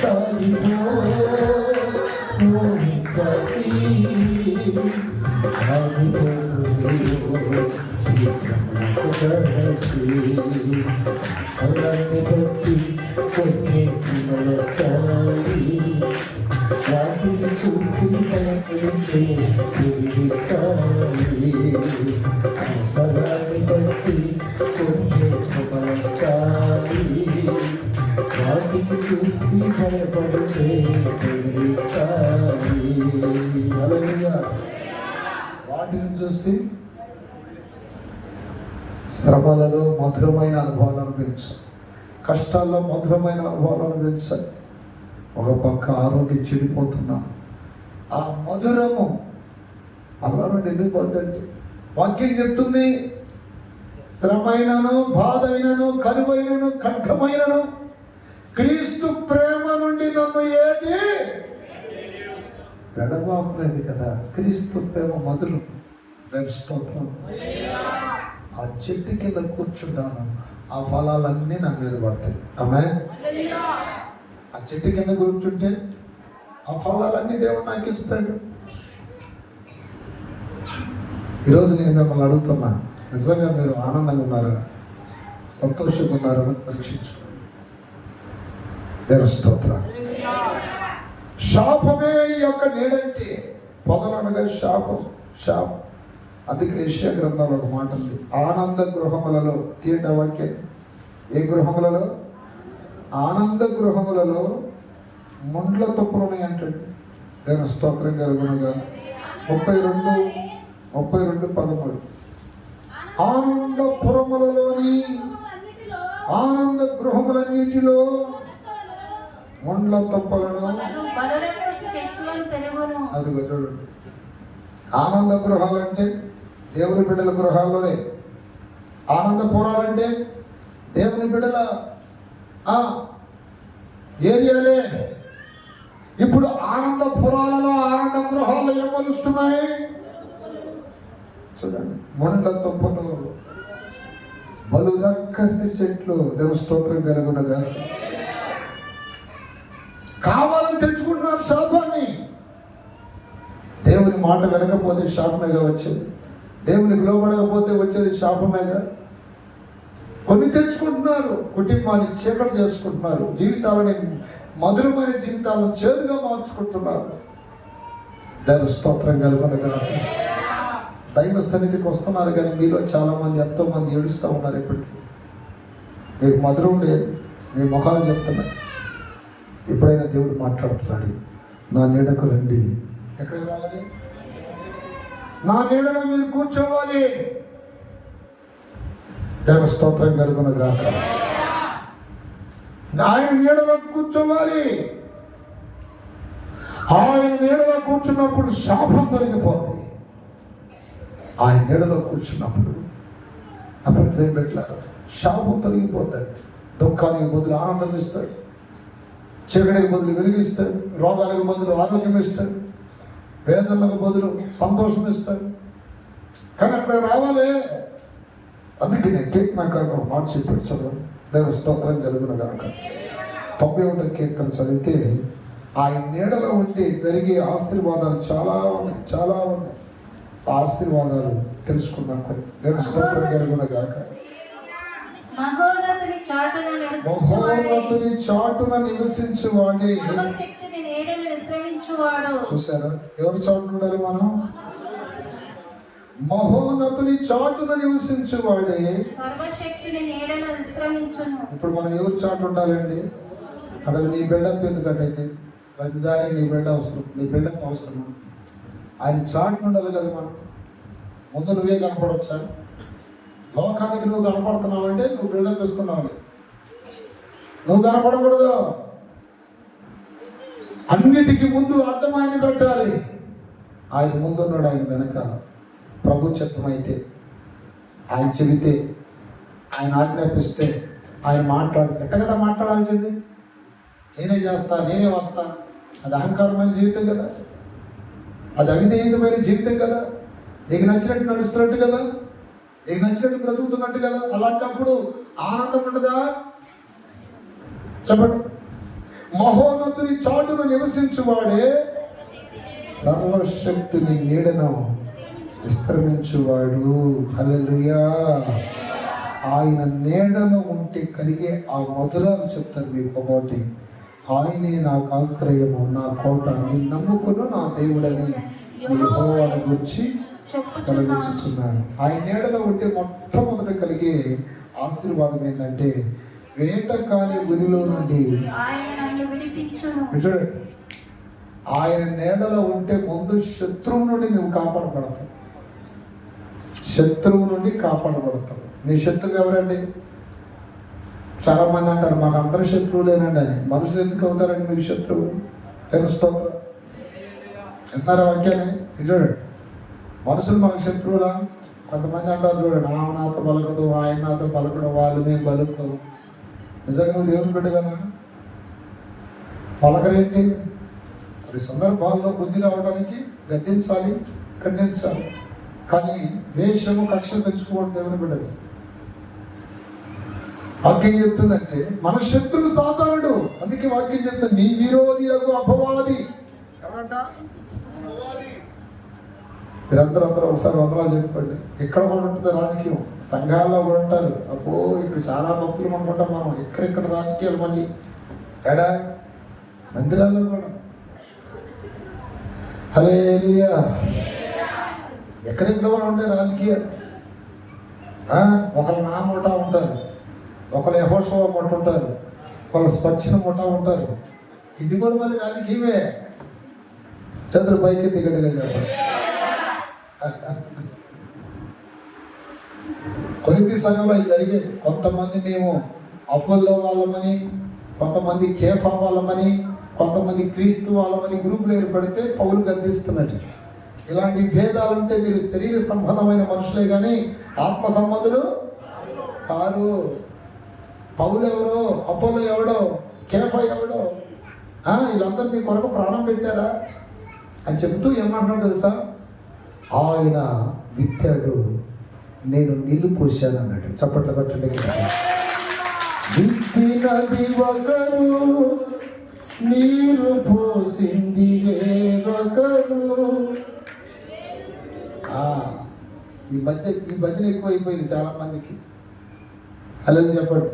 S1: సాగిపో ఓ విశ్వాసీ, ఆగిపోకునేయో విశ్రాంతి చడసి. సలాన్ని బట్టి కొన్ని శ్రమలొస్తాయి, వాటిని చూసి భయపడితే తిరిగిస్తాయి. అవసరాన్ని బట్టి కొన్ని శ్రమలొస్తాయి, వాటిని చూసి భయపడితే తిరిగిస్తాయి. హల్లెలూయా. వాటిని చూసి శ్రమలలో మధురమైన అనుభవాలు అనిపించాలి, కష్టాల్లో మధురమైన అనుభవాలు అనిపించాలి. ఒక పక్క ఆరోగ్యం చెడిపోతున్నా, ఆ మధురము అలా నుండి ఎందుకు పోద్దండి? వాక్యం చెప్తుంది, శ్రమ అయినను, బాధ అయినను, కరువైనను, ఖడ్గమైనను క్రీస్తు ప్రేమ నుండి నన్ను ఏది ఎడబాపలేదు కదా. క్రీస్తు ప్రేమ మధురం. స్తోత్రం. ఆ చెట్టు కింద కూర్చుంటాను, ఆ ఫలాలన్నీ నా మీద పడతాయి. ఆమేన్. ఆ చెట్టు కింద కూర్చుంటే ఆ ఫలాలన్నీ దేవుడు నాకు ఇస్తాడు. ఈరోజు నేను మిమ్మల్ని అడుగుతున్నా, నిజంగా మీరు ఆనందంగా ఉన్నారా, సంతోషంగా ఉన్నారని పరీక్షించుకోండి. దేవుని స్తోత్రం. శాపమే ఈ యొక్క నీడంటే, పొదలనగా శాపం. శాపం. అందుకే యెషయా గ్రంథంలో ఒక మాట ఉంది, ఆనంద గృహములలో. తీట వాక్యం. ఏ గృహములలో? ఆనంద గృహములలో ముండ్ల తుప్పలు ఉన్నాయి అంటండి. దేవుని స్తోత్రం కలుగునుగా. 32:13. ఆనందపురములలోని ఆనంద గృహములన్నిటిలో ముండ్ల తుప్పలను. అదిగో చూడండి, ఆనంద గృహాలంటే దేవుని బిడ్డల గృహాల్లోనే. ఆనందపురాలంటే దేవుని బిడ్డల ఏరియాలే. ఇప్పుడు ఆనందపురాలలో, ఆనంద గృహాల్లో ఏం వలుస్తున్నాయి చూడండి. ముండ్ల తుప్పలు, బలు రక్కసి చెట్లు. దేవుని స్తోత్రం కలుగునగా. కావాలని తెచ్చుకుంటున్నారు శాపాన్ని. దేవుని మాట వినకపోతే శాపమేగా వచ్చేది, దేవునికి లోబడకపోతే వచ్చేది శాపమేగా. కొన్ని తెచ్చుకుంటున్నారు, కుటుంబాన్ని చీకటి చేసుకుంటున్నారు, జీవితాలని, మధురమైన జీవితాలను చేదుగా మార్చుకుంటున్నారు. దేవుని స్తోత్రం కలుగునగా. దైవ సన్నిధికి వస్తున్నారు, కానీ మీలో చాలామంది, ఎంతోమంది ఏడుస్తూ ఉన్నారు. ఇప్పటికీ మీకు మధురం లేదు, మీ ముఖాలు చెప్తున్నాయి. ఎప్పుడైనా దేవుడు మాట్లాడుతున్నాడు, నా నీడకు రండి. ఎక్కడికి రావాలి? నా నీడలో మీరు కూర్చోవాలి. దేవ స్తోత్రం కలుగునగాక. ఆయన నీడలో కూర్చోవాలి. ఆయన నీడలో కూర్చున్నప్పుడు శాపం తొలగిపోతుంది. ఆయన నీడలో కూర్చున్నప్పుడు అప్పుడు పెట్టారు, శాపం తొలగిపోతాడు. దుఃఖానికి బదులు ఆనందం ఇస్తాడు, చీకటికి బదులు వెలిగిస్తాడు, రోగాలకు బదులు ఆరోగ్యం ఇస్తాడు, వేదనలకు బదులు సంతోషం ఇస్తాడు. కానీ అక్కడ రావాలి. అందుకే నేను కీర్తనకారుడు ఒక మాట చెప్పాడు, చదువు. దేవుని స్తోత్రం కలుగునగాక. 91వ కీర్తన చదివితే ఆయన నీడలో ఉంటే జరిగే ఆశీర్వాదాలు చాలా ఉన్నాయి, చాలా ఉన్నాయి. ఆ ఆశీర్వాదాలు తెలుసుకున్నాం కొన్ని. నేను స్తోత్రం కలుగునగాక.
S2: మహోన్నతుని
S1: చాటున నివసించువాడే. చూసారా ఎవరి చాటున ఉండాలి మనం? మహోన్నతుని చాటున నివసించువాడే. ఇప్పుడు మనం ఎవరి చాటు ఉండాలండి? అక్కడ నీ బిల్డప్ ఎందుకంటే ప్రతిదాని నీ బిల్డ అవసరం, నీ బిల్డప్ అవసరం. ఆయన చాటున ఉండాలి కదా. మనం ముందు నువ్వే కనపడవచ్చా? లోకానికి నువ్వు కనపడుతున్నావు అంటే నువ్వు బిల్డప్ ఇస్తున్నావు. నువ్వు కనపడకూడదు. అన్నిటికీ ముందు అర్థం ఆయన పెట్టాలి. ఆయన ముందున్నాడు, ఆయన వెనకాల. ప్రభు చిత్తమైతే, ఆయన చెబితే, ఆయన ఆజ్ఞాపిస్తే, ఆయన ఎట్ట కదా మాట్లాడాల్సింది. నేనే చేస్తా, నేనే వస్తా. అది అహంకారమైన జీవితం కదా, అది అవిధేయమైన జీవితం కదా, నీకు నచ్చినట్టు నడుస్తున్నట్టు కదా, నీకు నచ్చినట్టు బ్రతుకుతున్నట్టు కదా. అలాంటప్పుడు ఆనందం ఉండదా? చెప్పండి. మహోన్నతుని చాటును నివసించువాడే, సర్వశక్తుని నీడను విశ్రమించువాడు. హల్లెలూయా. ఆయన నీడలో ఉంటే కలిగే ఆ మధురాలు చెప్తారు మీకు ఒకటి. ఆయనే నాకు ఆశ్రయము, నా కోట, నేను నమ్ముకున్న నా దేవుడని యెహోవాను గురించి సెలవించుచున్నాను. ఆయన నీడలో ఉంటే మొట్టమొదట కలిగే ఆశీర్వాదం ఏంటంటే, వేటకాని గురిలో నుండి ఆయన నీడలో ఉంటే ముందు శత్రువు నుండి నువ్వు కాపాడబడతావు. శత్రువు నుండి కాపాడబడతావు. నీ శత్రువు ఎవరండి? చాలా మంది అంటారు మాకు అందరు శత్రువులేనండి అని. మనుషులు ఎందుకు అవుతారండి మీకు శత్రువు? తెలుస్తుంది విన్నారా వాక్యాన్ని? చూడండి, మనుషులు మాకు శత్రువులా? కొంతమంది అంటారు చూడండి, ఆమె నాతో పలకదు, ఆయన నాతో పలకడం, వాళ్ళు మేము పలుకోదు. నిజంగా నువ్వు దేవుని బిడ్డగానా? పలకరేంటి? మరి సందర్భాల్లో బుద్ధి రావడానికి గద్దించాలి, ఖండించాలి. కానీ ద్వేషము, కక్ష పెంచుకోవడం దేవుని బిడ్డలు. వాక్యం చెప్తుందంటే మన శత్రువు సాతానుడు. అందుకే వాక్యం చెప్తుంది, నీ విరోధి అపవాది ఎవరంట? మీరందరూ ఒకసారి వందనాలు చెప్పుకోండి. ఎక్కడ కూడా ఉంటుంది రాజకీయం, సంఘాల్లో కూడా ఉంటారు. అబ్బో ఇక్కడ చాలా భక్తులు అనుకుంటాం మనం. ఇక్కడ రాజకీయాలు మళ్ళీ ఎడా మందిరాల్లో కూడా. హల్లెలూయా. ఎక్కడెక్కడ కూడా ఉంటాయి రాజకీయాలు. ఒకరు నా ముఠా ఉంటారు, ఒకరు యెహోషువ ముఠా ఉంటారు, ఒకరు స్వచ్ఛన ముఠా ఉంటారు. ఇది కూడా మళ్ళీ రాజకీయమే. చంద్ర పైకి దిగట్టుగా చెప్పాలి. కొరింథీ సంఘంలో ఇది జరిగే. కొంతమంది మేము అపోల్లో వాళ్ళమని, కొంతమంది కేఫా వాళ్ళమని, కొంతమంది క్రీస్తు వాళ్ళమని గ్రూపులు ఏర్పడితే పౌలు గద్దిస్తున్నట్టు. ఇలాంటి భేదాలు ఉంటే మీరు శరీర సంబంధమైన మనుషులే కానీ ఆత్మ సంబంధులు కారు. పౌలు ఎవరో, అపోలో ఎవడో, కేఫా ఎవడో, వీళ్ళందరూ మీ కొరకు ప్రాణం పెట్టారా అని చెప్తూ ఏమంటున్నాడు తెలుసా? ఆయన విత్తాడు, నేను నీళ్లు పోసాను అన్నాడు. చప్పట్లు కొట్టండి. విత్తినది ఒకరు, నీరు పోసింది వేరొకరు. ఈ భజన ఎక్కువ అయిపోయింది చాలా మందికి. హలో చెప్పండి.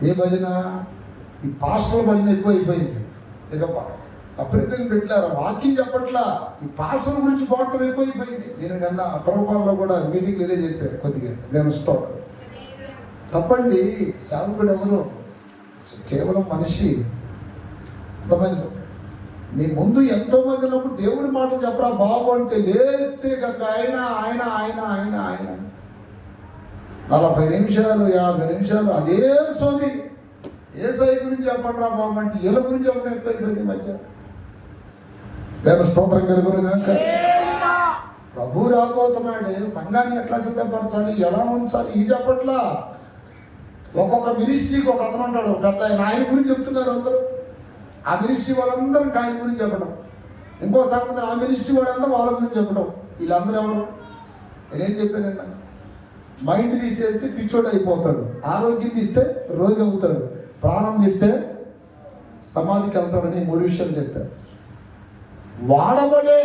S1: ఏ భజన? ఈ పాస్టర్ల భజన ఎక్కువ అయిపోయింది. ఇక అప్రీతంగా పెట్టారు, వాక్యం చెప్పట్లా, ఈ పాస్టర్ల గురించి పోవటం ఎక్కువైపోయింది. నేను నిన్న అతరపాల్లో కూడా మీటింగ్లు ఇదే చెప్పాను. కొద్దిగా నేను తప్పండి. సేవకుడు ఎవరు? కేవలం మనిషి. కొంతమంది నీ ముందు ఎంతో మంది ఉన్నప్పుడు దేవుడి మాటలు చెప్పరా బాబు అంటే లేస్తే కదా ఆయన ఆయన ఆయన ఆయన ఆయన 40 నిమిషాలు 50 నిమిషాలు అదే సోది. యేసయ్య గురించి చెప్పండి రా బాబు అంటే వీళ్ళ గురించి చెప్పడం ఎక్కువైపోయింది మధ్య. దేవుని స్తోత్రం కలుగునుగాక. ప్రభు రాబోతున్నాడే, సంఘాన్ని ఎట్లా సిద్ధపరచాలి, ఎలా ఉంచాలి ఇది చెప్పట్లా. ఒక్కొక్క మినిస్ట్రీకి ఒక అతను ఉంటాడు, పెద్ద ఆయన గురించి చెప్తున్నారు అందరూ. ఆ మినిస్ట్రీ వాళ్ళందరూ ఆయన గురించి చెప్పడం, ఇంకో సంగతి ఆ మినిస్ట్రీ వాళ్ళంతా వాళ్ళ గురించి చెప్పడం. వీళ్ళందరూ ఎవరు? నేనేం చెప్పానన్నా, మైండ్ తీసేస్తే పిచ్చోడు అయిపోతాడు, ఆరోగ్యం తీస్తే రోగి అవుతాడు, ప్రాణం తీస్తే సమాధికి వెళ్తాడని 3 విషయాలు చెప్పారు. వాడబడే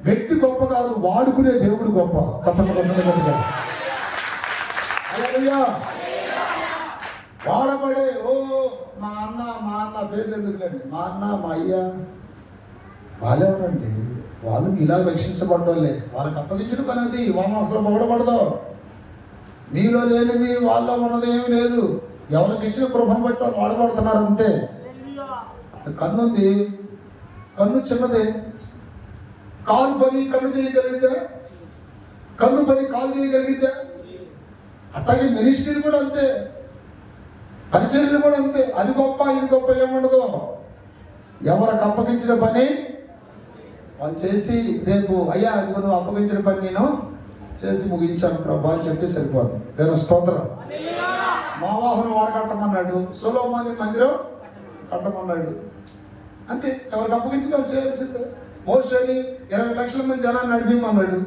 S1: వ్యక్తి గొప్ప కాదు, వాడుకునే దేవుడు గొప్ప. చట్టంగా వాడబడే మా అన్న పేర్లు ఎందుకులేండి, మా అన్న మా అయ్య వాళ్ళెవరండి? వాళ్ళు ఇలా రక్షించబడ్డ వాళ్ళే. వాళ్ళకి అప్పగించిన పని అది. వాళ్ళని అసలు పొగడబడదు. మీలో లేనిది వాళ్ళలో ఉన్నది ఏమీ లేదు. ఎవరికి ఇచ్చిన కృపను బట్టి వాళ్ళు వాడబడుతున్నారు అంతే. కన్నుంది, కన్ను చిన్నదే. కాలు పని కన్ను చేయగలిగితే, కన్ను పని కాలు చేయగలిగితే, అట్లాగే మినిస్ట్రీలు కూడా అంతే, పరిచర్యలు కూడా అంతే. అది గొప్ప ఇది గొప్ప ఏముండదు. ఎవరికి అప్పగించిన పని వాళ్ళు చేసి, రేపు అయ్యా అది నువ్వు అప్పగించిన పని నేను చేసి ముగించాను ప్రభా అని చెప్తే సరిపోతుంది. నేను స్తోత్రం. నోవాహును వాడ కట్టమన్నాడు, సొలొమోను మందిరం కట్టమన్నాడు, అంతే. ఎవరికి అప్పగించుకోవాలి చేయాల్సిందే. మోషేని 20 లక్షల మంది జనాన్ని నడిపిమన్నాడు.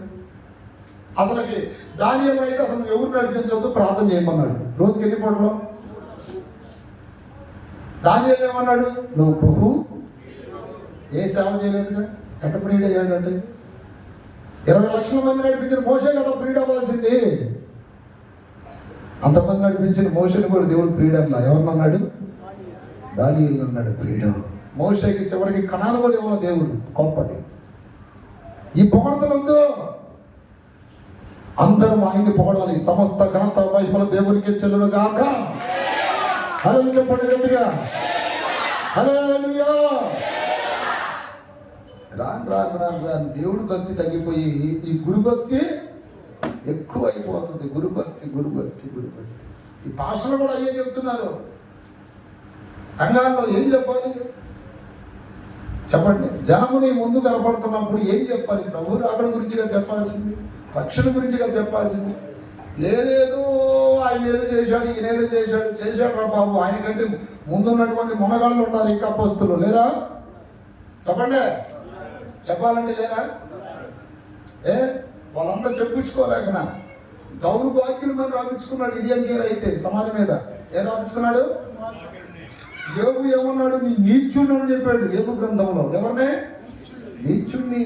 S1: అసలుకి దానియేలు అయితే అసలు ఎవరు నడిపించవద్దు, ప్రార్థన చేయమన్నాడు. రోజుకి ఎన్ని పూటలు? దానియేలు ఏమన్నాడు? నువ్వు ఏ సేవ చేయలేదుగా, ఎట్ట ఫ్రీడ్ అయ్యాడంటే 20 లక్షల మంది నడిపించిన మోషే కదా ఫ్రీడ్ అవ్వాల్సింది. అంతమంది నడిపించిన మోషేని కూడా దేవుడు ఫ్రీడ్ అన్నా. ఎవరినన్నాడు? దానియేలు అన్నాడు ఫ్రీడమ్. మోషేకి చివరికి కణాలు కూడా ఇవ్వాలి దేవుడు. గొప్పటి ఈ పొగడతలొద్దు. అందరూ ఆయన్ని పొగడాలి. సమస్త ఘనత మహిమల దేవునికి చెల్లును గాక. హల్లెలూయా చెప్పండి గట్టిగా, హల్లెలూయా. రాను రాను రాను రాను దేవుడు భక్తి తగ్గిపోయి ఈ గురుభక్తి ఎక్కువ అయిపోతుంది. గురుభక్తి గురుభక్తి గురుభక్తి. ఈ పాస్టర్లు కూడా అయ్యే చెప్తున్నారు. సంఘాల్లో ఏం చెప్పాలి చెప్పండి? జనముని ముందు కనపడుతున్నప్పుడు ఏం చెప్పాలి? ప్రభు రాకడ గురించిగా చెప్పాల్సింది, రక్షణ గురించిగా చెప్పాల్సింది. లేదేదో ఆయన ఏదో చేశాడు, ఈయన ఏదో చేశాడు రా బాబు. ఆయన కంటే ముందున్నటువంటి మునగాళ్ళు ఉన్నారు, ఇంకా అపోస్తులు లేరా? చెప్పండి, చెప్పాలంటే లేరా? వాళ్ళందరూ చెప్పించుకోలేకనా దౌర్భాగ్యులు మనం రాపించుకున్నాడు. ఇడియం కేర్ అయితే సమాజం మీద ఏం రాపించుకున్నాడు? యోబు ఏమన్నాడు? నీ నీచుణ్ణి అని చెప్పాడు యోబు గ్రంథంలో. ఎవరినే? నీచుణ్ణి.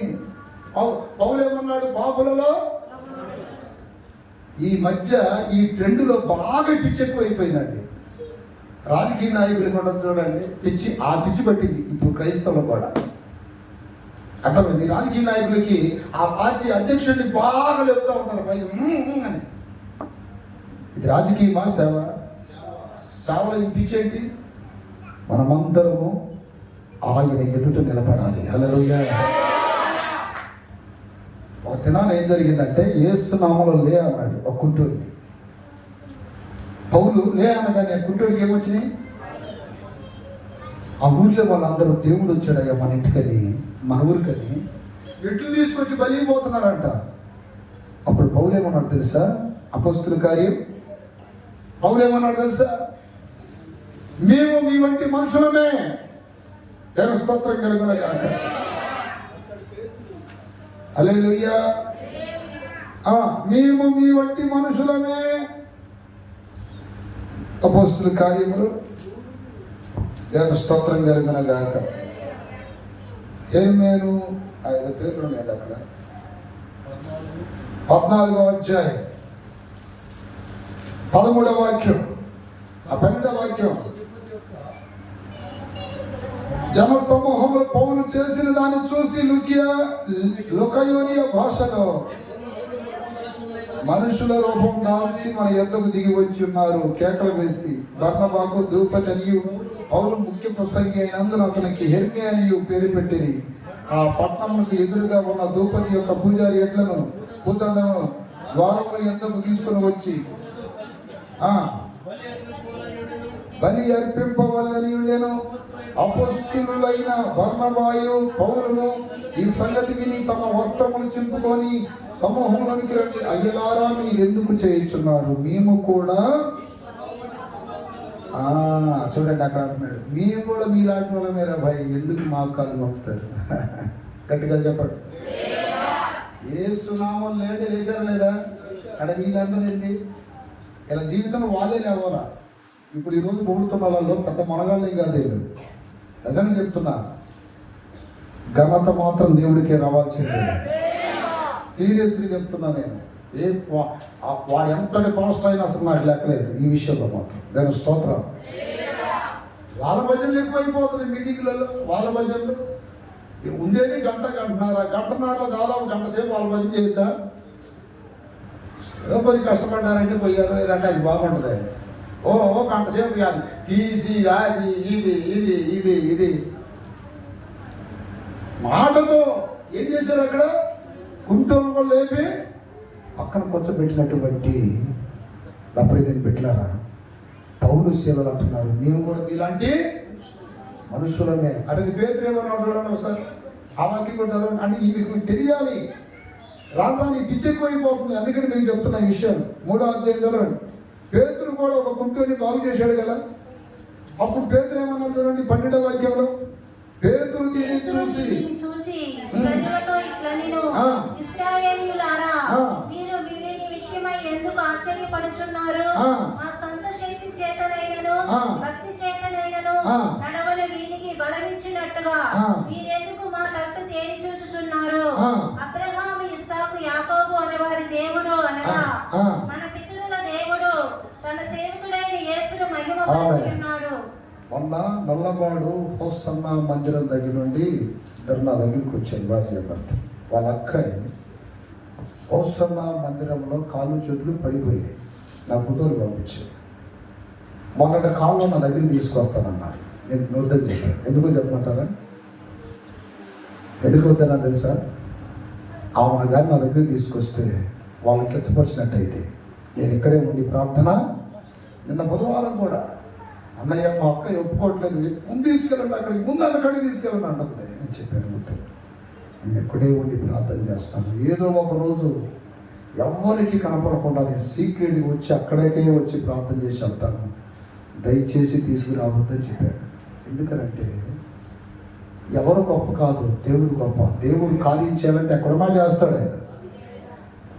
S1: పౌలు ఏమన్నాడు? పాపులలో. ఈ మధ్య ఈ ట్రెండ్లో బాగా పిచ్చి ఎక్కువ అయిపోయిందండి. రాజకీయ నాయకులు కూడా చూడండి, పిచ్చి ఆ పిచ్చి పట్టింది ఇప్పుడు క్రైస్తవులు కూడా. అర్థమైంది? రాజకీయ నాయకులకి ఆ పార్టీ అధ్యక్షుడిని బాగా లేపుతూ ఉంటారు పైకి అని. ఇది రాజకీయమా సేవ? సేవలో ఈ పిచ్చి ఏంటి? మనమందరము ఆయన ఎదుట నిలబడాలి. హల్లెలూయా. ఒక దినాన ఏం జరిగిందంటే, యేసు నామములో లే అన్నాడు ఒక కుంటూడిని. పౌలు లే అనగానే కుంటూడికి ఏమొచ్చినాయి? ఆ ఊర్లో వాళ్ళందరూ దేవుడు వచ్చాడయ్యా మన ఇంటికని, మన ఊరికని ఎట్లు తీసుకొచ్చి బలిపోతున్నారంట. అప్పుడు పౌలు ఏమన్నాడు తెలుసా? అపోస్తుల కార్యం పౌలు ఏమన్నాడు తెలుసా? మేము మీ వంటి మనుషులమే. దేవ స్తోత్రం కలుగును గాక. హల్లెలూయా. మేము మీ వంటి మనుషులమే. అపోస్తుల కార్యములు దేవ స్తోత్రం కలుగును గాక. ఏమేను 5 పేర్లు ఉన్నాయండి అక్కడ. 14వ అధ్యాయం 13వ వాక్యం, 12వ వాక్యం. జన సమూహములు పౌలు చేసిన దాన్ని చూసి లుకయోనియ భాషలో మనుషుల రూపం దాల్చి మన యొద్దకు దిగి వచ్చి ఉన్నారు. కేకలు వేసి బర్నబాకు ధూపతి అనియు, పౌలు ముఖ్య ప్రసంగి అయినందున అతనికి హెర్మి అనియు పేరు పెట్టిరి. ఆ పట్టణములకు ఎదురుగా ఉన్న ధూపతి యొక్క పూజారి ఎడ్లను పూతండను ద్వారముల యొద్దకు తీసుకుని వచ్చి బలి అర్పింపవల్లని ఉండెను. అపోస్తులైన బర్నబాయు పౌలును ఈ సంగతి విని తమ వస్త్రములు చింపుకొని సమూహంలోనికి రండి, అయ్యలారా మీరెందుకు చేయుచున్నారు? మేము కూడా చూడండి అక్కడ అంటున్నాడు, మేము కూడా మీలాంటి వాళ్ళ మీరా భాయ్, ఎందుకు మా కాలు నొప్పుతారు? గట్టిగా చెప్పండి. యేసు నామం లేండి లేచారా లేదా? అక్కడ వీళ్ళందరూ ఏంటి? ఇలా జీవితంలో వాళ్ళే లేవాలా? ఇప్పుడు ఈరోజు పొగుడుతున్న వాళ్ళలో పెద్ద మనగాళ్ళేం కాదు వీళ్ళు. నిజంగా చెప్తున్నా, ఘనత మాత్రం దేవుడికే రావాల్సిందే. సీరియస్గా చెప్తున్నా నేను. వాడు ఎంతటి పాస్ట్ అయినా అసలు నాకు లెక్కలేదు ఈ విషయంలో మాత్రం. దాని స్తోత్రం. వాళ్ళ భజనలు ఎక్కువైపోతున్నాయి మీటింగ్లలో. వాళ్ళ భజనలు ఉండేది గంటన్నరలో దాదాపు గంట సేపు వాళ్ళ భజన చేయొచ్చా? ఏదో కొద్ది కష్టపడ్డారంటే పోయారు, ఏదంటే అది బాగుంటుంది. ఓ గంట సేపు అది తీసి అది ఇది ఇది ఇది ఇది మాటతో ఏం చేశారు అక్కడ? కుంటోను కూడా లేపి పక్కన కూర్చోబెట్టినటువంటి లప్రీతిని పెట్టారా? పౌలు శీలలు అంటున్నారు, మేము కూడా మీలాంటి మనుషులమే. అంటే పేతురు ఏమన్నా చూడండి ఒకసారి, ఆ వాక్యం కూడా చదవండి. అంటే మీకు తెలియాలి, రాని పిచ్చెక్కువైపోతుంది. అందుకని మీకు చెప్తున్న ఈ విషయం. 3వ అధ్యాయం చదవండి. పేతురు కూడా ఒక కుంటోని బాగు చేశాడు కదా. అప్పుడు పేతురు ఏమన్నా చూడండి 12వ వాక్యంలో, పేతురు దీన్ని చూసి
S2: ఇశ్రాయేలీయులారా, మీరు వివేని విషయమై ఎందుకు ఆశ్చర్యపడుచున్నారు? మా సొంత శక్తి చేతనైనను భక్తి చేతనైనను నడవని వీనికి బలమిచ్చినట్టుగా మీరెందుకు మా తట్టు తేరి చూచుచున్నారు? అబ్రహాము, ఇస్సాకు, యాకోబు అనేవారి దేవుడు అనగా మన పితరుల దేవుడు తన సేవకుడైన యేసును మహిమపరచుచున్నాడు.
S1: మొన్న నల్లవాడు హోసన్న మందిరం దగ్గర నుండి ఇద్దరు నా దగ్గరికి వచ్చారు, భార్య భర్త. వాళ్ళ అక్కయ్య హోసన్న మందిరంలో కాళ్ళు చేతులు పడిపోయాయి. నా ఫోటోలు పంపించారు. మొన్నటి కాళ్ళు నా దగ్గరికి తీసుకొస్తానన్నారు. నేను వద్దని చెప్పాను. ఎందుకో చెప్పమంటారా? ఎందుకు వద్దన్నా తెలుసా? ఆమెను కానీ నా దగ్గరికి తీసుకొస్తే వాళ్ళకి కిచ్చపరిచినట్టయితే నేను ఇక్కడే ఉంది ప్రార్థన. నిన్న బుధవారం కూడా అన్నయ్య మా అక్క ఒప్పుకోవట్లేదు, ముందు తీసుకెళ్ళండి, అక్కడికి ముందు అక్కడికి తీసుకెళ్ళండి అంటుంది. నేను చెప్పాను, వద్దు, నేను ఇక్కడే ఉండి ప్రార్థన చేస్తాను. ఏదో ఒక రోజు ఎవరికి కనపడకుండా నేను సీక్రెట్గా వచ్చి అక్కడికే వచ్చి ప్రార్థన చేసి వెళ్తాను, దయచేసి తీసుకురావద్దని చెప్పాను. ఎందుకనంటే ఎవరు గొప్ప కాదు, దేవుడు గొప్ప. దేవుడు కార్యం చేయాలంటే ఎక్కడున్నా చేస్తాడు ఆయన.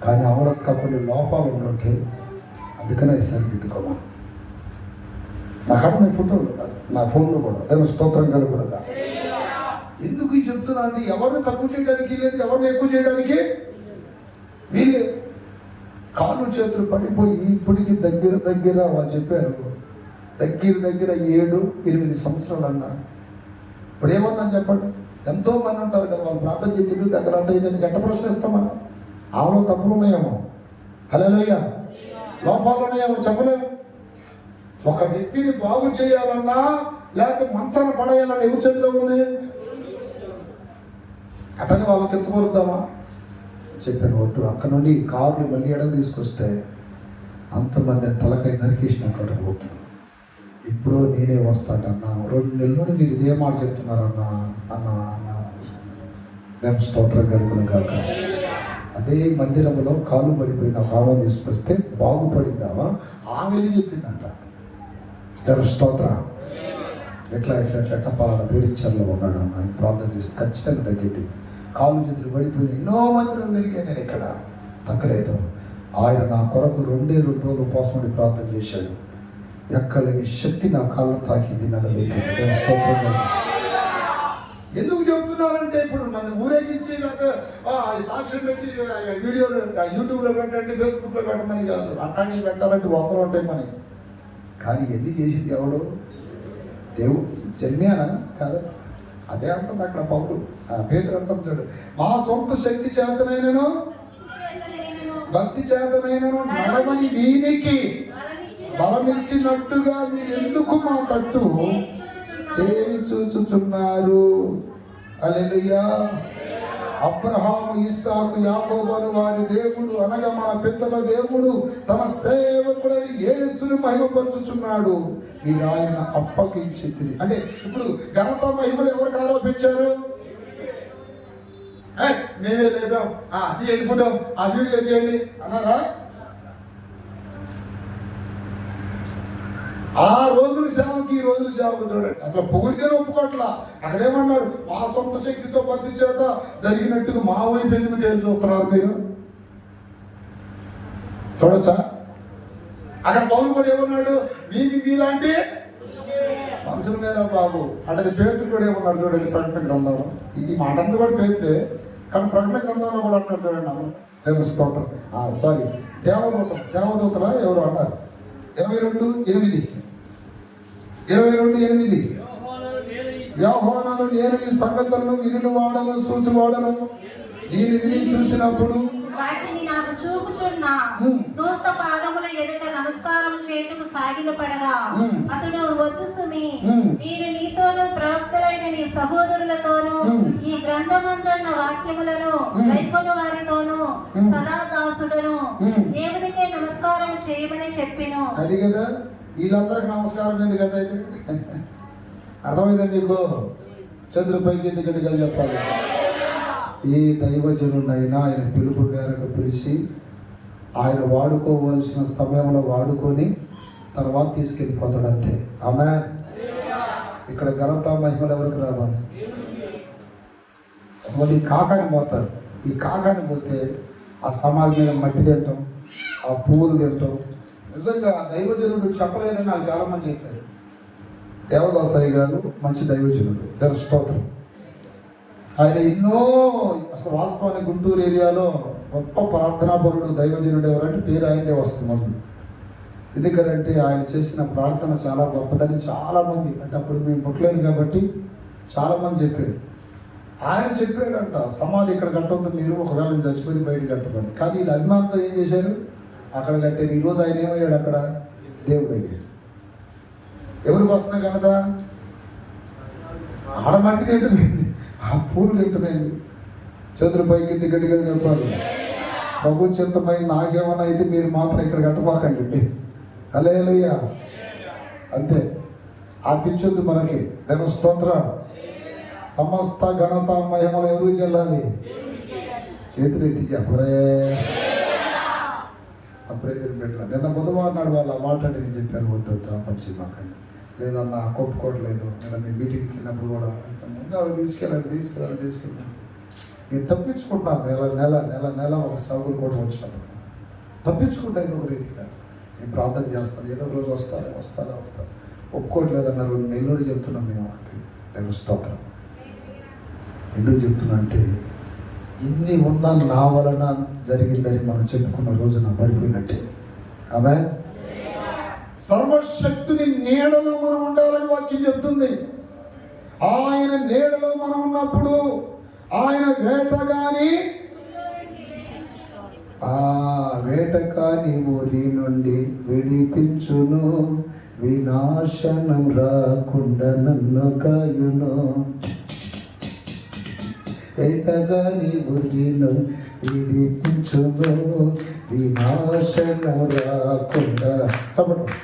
S1: కానీ అవరొక్క కొన్ని లోపాలు ఉంటే అందుకనే సరిదిద్దుకోమా. నాకన్నా ఫోటోలు నా ఫోన్లో కూడా దేవుని స్తోత్రం కలుగునగా. ఎందుకు చెప్తున్నా అంటే ఎవరిని తక్కువ చేయడానికి లేదు, ఎవరిని ఎక్కువ చేయడానికి వీళ్ళు. కాళ్ళు చేతులు పడిపోయి ఇప్పటికి దగ్గర వాళ్ళు చెప్పారు దగ్గర 7-8 సంవత్సరాలు అన్నా. ఇప్పుడు ఏమన్నా చెప్పండి, ఎంతో మంది ఉంటారు కదా, వాళ్ళు ప్రార్థన చేసి దగ్గర అంటే ఇదని ఎట్ట ప్రశ్నిస్తాం మనం? ఆమెలో తప్పులు ఉన్నాయేమో, హల్లెలూయా, లోపాలు ఉన్నాయేమో చెప్పలేము. ఒక వ్యక్తిని బాగు చేయాలన్నా లేకపోతే మంచాన పడేయాలన్నా ఎవరి చేతిలో ఉంది? అట్టని వాళ్ళకి ఎంచబోద్దామా? చెప్పాను, వద్దు. అక్కడ నుండి కారుని మళ్ళీ ఎడలు తీసుకొస్తే అంతమంది తలకై నరికేసిన అక్కడ పోతాను. ఇప్పుడు నేనే వస్తాడన్నా. 2 నెలల నుండి మీరు ఇదే మాట చెప్తున్నారన్నా అన్న దాని స్తోత్రం కలుగును కాక. అదే మందిరంలో కాలు పడిపోయిన ఆమె తీసుకొస్తే బాగుపడిందావా? ఆమె చెప్పిందంట. దాని స్తోత్రం. ఎట్లా పలానా పేరిచ్చర్లో ఉన్నాడు అన్న, ప్రార్థన చేస్తే ఖచ్చితంగా తగ్గింది. కాళ్ళు చేతులు పడిపోయిన ఎన్నో మందిలో తిరిగా నేను ఇక్కడ తగ్గలేదు. ఆయన నా కొరకు 2 రోజులు ఉపవాసం ఉండి ప్రార్థన చేశాడు. ఎక్కడ లేని శక్తి నా కాళ్ళను తాకింది, నన్ను లేకుండా. దాని స్తోత్రం. ఎందుకు చెప్తున్నానంటే ఇప్పుడు నన్ను ఊరేగించి సాక్ష్యం పెట్టి వీడియోలు యూట్యూబ్లో పెట్టండి, ఫేస్బుక్లో పెట్టమని కాదు. అట్లాంటివి పెట్టాలంటే 100 ఉంటాయి మనకి. కానీ ఎన్ని చేసింది ఎవడు? దేవుడు. జన్యానా కాదు, అదే అంటుంది అక్కడ పౌలు. పేతురు అంటాం చూడు, మా సొంత శక్తి చేతనైనను భక్తి చేతనైనను నడవని వీనికి బలమిచ్చినట్టుగా మీరు ఎందుకు మా తట్టు తేరి చూచుచున్నారు? హల్లెలూయా. అబ్రహాము, ఇస్సాకు, యాకోబు అను వారి దేవుడు అనగా మన పెద్దల దేవుడు తన సేవకుడని యేసుని మహిమపరచుచున్నాడు. మీరు ఆయన అప్పగించితిరి. అంటే ఇప్పుడు ఘనత మహిమలు ఎవరికి ఆరోపించారు? మేమే లేదాం, తీయండి ఫోటో, ఆ వీడియో తీయండి అన్నారా? ఆ రోజుల సేవకి ఈ రోజుల సేవకు చూడండి. అసలు పొగిడితేనే ఒప్పుకోట్లా. అక్కడేమన్నాడు, మా సొంత శక్తితో భక్తి చేత జరిగినట్టుగా మా వైపు ఎందుకు తేల్చి చూస్తున్నారు మీరు? చూడొచ్చా? అక్కడ పౌలు కూడా ఏమన్నాడు, నీకు మీలాంటి మనుషుల మీద బాబు అంటే పేతురు కూడా ఏమన్నాడు చూడండి ప్రకటన గ్రంథంలో. ఈ మాట అంతా కూడా పేతురే, కానీ ప్రకటన గ్రంథంలో కూడా అంటారు చూడండి. దేవుని స్తోత్రం. సారీ, దేవదూతల ఎవరు అన్నారు 22:8 యోహాను నేను ఈ సంగతులను విని వాడను చూసి వాడను, నేను విని చూసినప్పుడు
S2: వాటిని నాకు చూపుచున్న దూత పాదముల ఎదుట నమస్కారం చేయుటకు సాగిలపడగా అతడు వద్దు సుమి, నేను నీతోనూ ప్రవక్తలైన నీ సహోదరులతోనూ ఈ గ్రంథమందున్న వాక్యములను కైకొను వారితోనూ సదా దాసుడను, దేవునికే నమస్కారం చేయమని చెప్పెను.
S1: అది కదా, వీళ్ళందరికి నమస్కారం ఎందుకంటే అయితే అర్థమైందా మీకు? చంద్రపైకి ఎందుకంటే కదా చెప్పాలి. ఏ దైవజనుడైనా ఆయన పిలుపు మేరకు పిలిచి ఆయన వాడుకోవలసిన సమయంలో వాడుకొని తర్వాత తీసుకెళ్ళిపోతాడు అంతే. ఆమె ఇక్కడ ఘనత మహిమలు ఎవరికి రావాలి? కొంతమంది కాకాని పోతారు. ఈ కాకాని పోతే ఆ సమాధి మీద మట్టి తింటాం, ఆ పువ్వులు తింటాం. నిజంగా దైవజనుడు చెప్పలేదని నాకు చాలామంది చెప్పారు. దేవదాసయ్య గారు మంచి దైవజనుడు, దేవుని స్తోత్రం. ఆయన ఎన్నో, అసలు వాస్తవానికి గుంటూరు ఏరియాలో గొప్ప ప్రార్థనాపరుడు దైవజనుడు ఎవరంటే పేరు ఆయనదే వస్తుంది. ఎందుకంటే ఆయన చేసిన ప్రార్థన చాలా గొప్పదని చాలామంది, అంటే అప్పుడు మేము పుట్టలేదు కాబట్టి చాలామంది చెప్పారు. ఆయన చెప్పాడంట సమాధి ఇక్కడ కట్టొద్దు మీరు, ఒకవేళ చచ్చిపోయి బయట కట్టమని. కానీ వీళ్ళు అభిమానంతో ఏం చేశారు, అక్కడ కట్టారు. ఈరోజు ఆయన ఏమయ్యాడు, అక్కడ దేవుడు అయ్యాడు. ఎవరికి వస్తున్నాయి కనదా? ఆడ మట్టి తింటమైంది, ఆ పూలు తింటమైంది. చంద్రపైకి గట్టిగా చెప్పాలి, ప్రభు చింతమై నాకేమన్నా అయితే మీరు మాత్రం ఇక్కడ కట్టమాకండి. హల్లెలూయా. అంతే, ఆపించొద్దు మనకి. దేవుని స్తోత్రం. సమస్త ఘనత మహిమలు ఎవరు చెల్లాలి? చేతులు ఎత్తి చెప్పరే. అప్పుడే తినిపెట్టాలి. నిన్న బుధవారం నాడు వాళ్ళు ఆ మాట నేను చెప్పాను, వద్దు మంచి మాకండి లేదన్నా కొప్పుకోవట్లేదు. నేను మీ మీటింగ్కి వెళ్ళినప్పుడు కూడా ముందు ఆవిడ తీసుకెళ్ళాను. నేను తప్పించుకుంటాను నెల ఒక సాగులు కూడా వచ్చినప్పుడు తప్పించుకుంటాను. ఒక రీతిగా నేను ప్రార్థన చేస్తాను, ఏదో ఒక రోజు వస్తాను. ఒప్పుకోవట్లేదన్నారు. నెల్లూరు చెప్తున్నాం మేము ఒకటి. నేను స్తోత్రం. ఎందుకు చెప్తున్నా అంటే ఇన్ని ఉన్నా నా వలన జరిగిందని మనం చెప్పుకున్న రోజున పడిపోయినట్టే. ఆమె సర్వశక్తుని నీడలో మనం ఉండాలని వాక్యం చెప్తుంది. ఆయన నీడలో మనం ఉన్నప్పుడు ఆయన వేటగాని ఊరి నుండి విడిపించును, వినాశనం రాకుండా నన్ను కాయును. వేటగాని ఊరి నుండి విడిపించును, వినాశనం రాకుండా. చెప్పండి.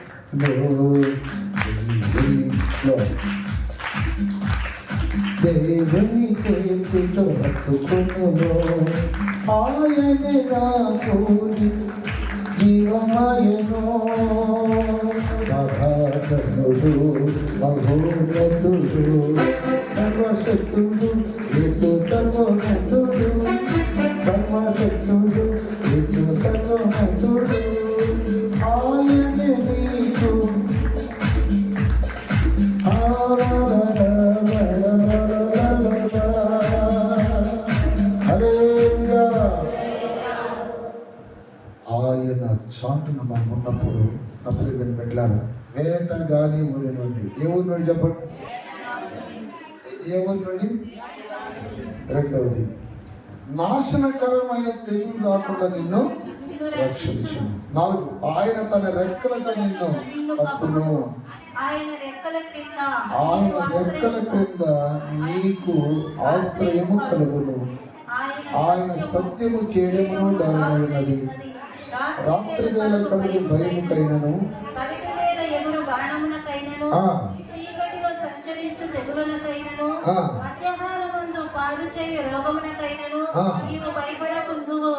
S1: దేవుని చేతితో హత్తుకును, ఆయనే నాకు జీవమాయను. మహాగణుడు మహోన్నతుడు సర్వశక్తుడు యేసు సర్వోన్నతుడు, సర్వశక్తుడు యేసు సర్వోన్నతుడు. ఆయనే నీకు ఆయన చాటున మనం ఉన్నప్పుడు అప్పుడు పెట్టారు. వేటగాని ఊరి నుండి, ఏ ఊరి నుండి చెప్పండి, ఏ ఊరి నుండి? రెండవది, నాశనకరమైన తెగులు రాకుండా నిన్ను రక్షించు. 4, ఆయన తన రెక్కలతో నిన్ను కప్పును. ఆయన రెక్కల క్రింద నీకు ఆశ్రయము కలుగును. ఆయన సత్యము కేడమును దారినది. రాత్రి వేళ కలుగు భయముకైనను,
S2: చీకటిలో సంచరించు తెగులునకైనను, మధ్యాహ్నమందు పాలు చేయు రోగమునకైనను నీవు భయపడకుందువు.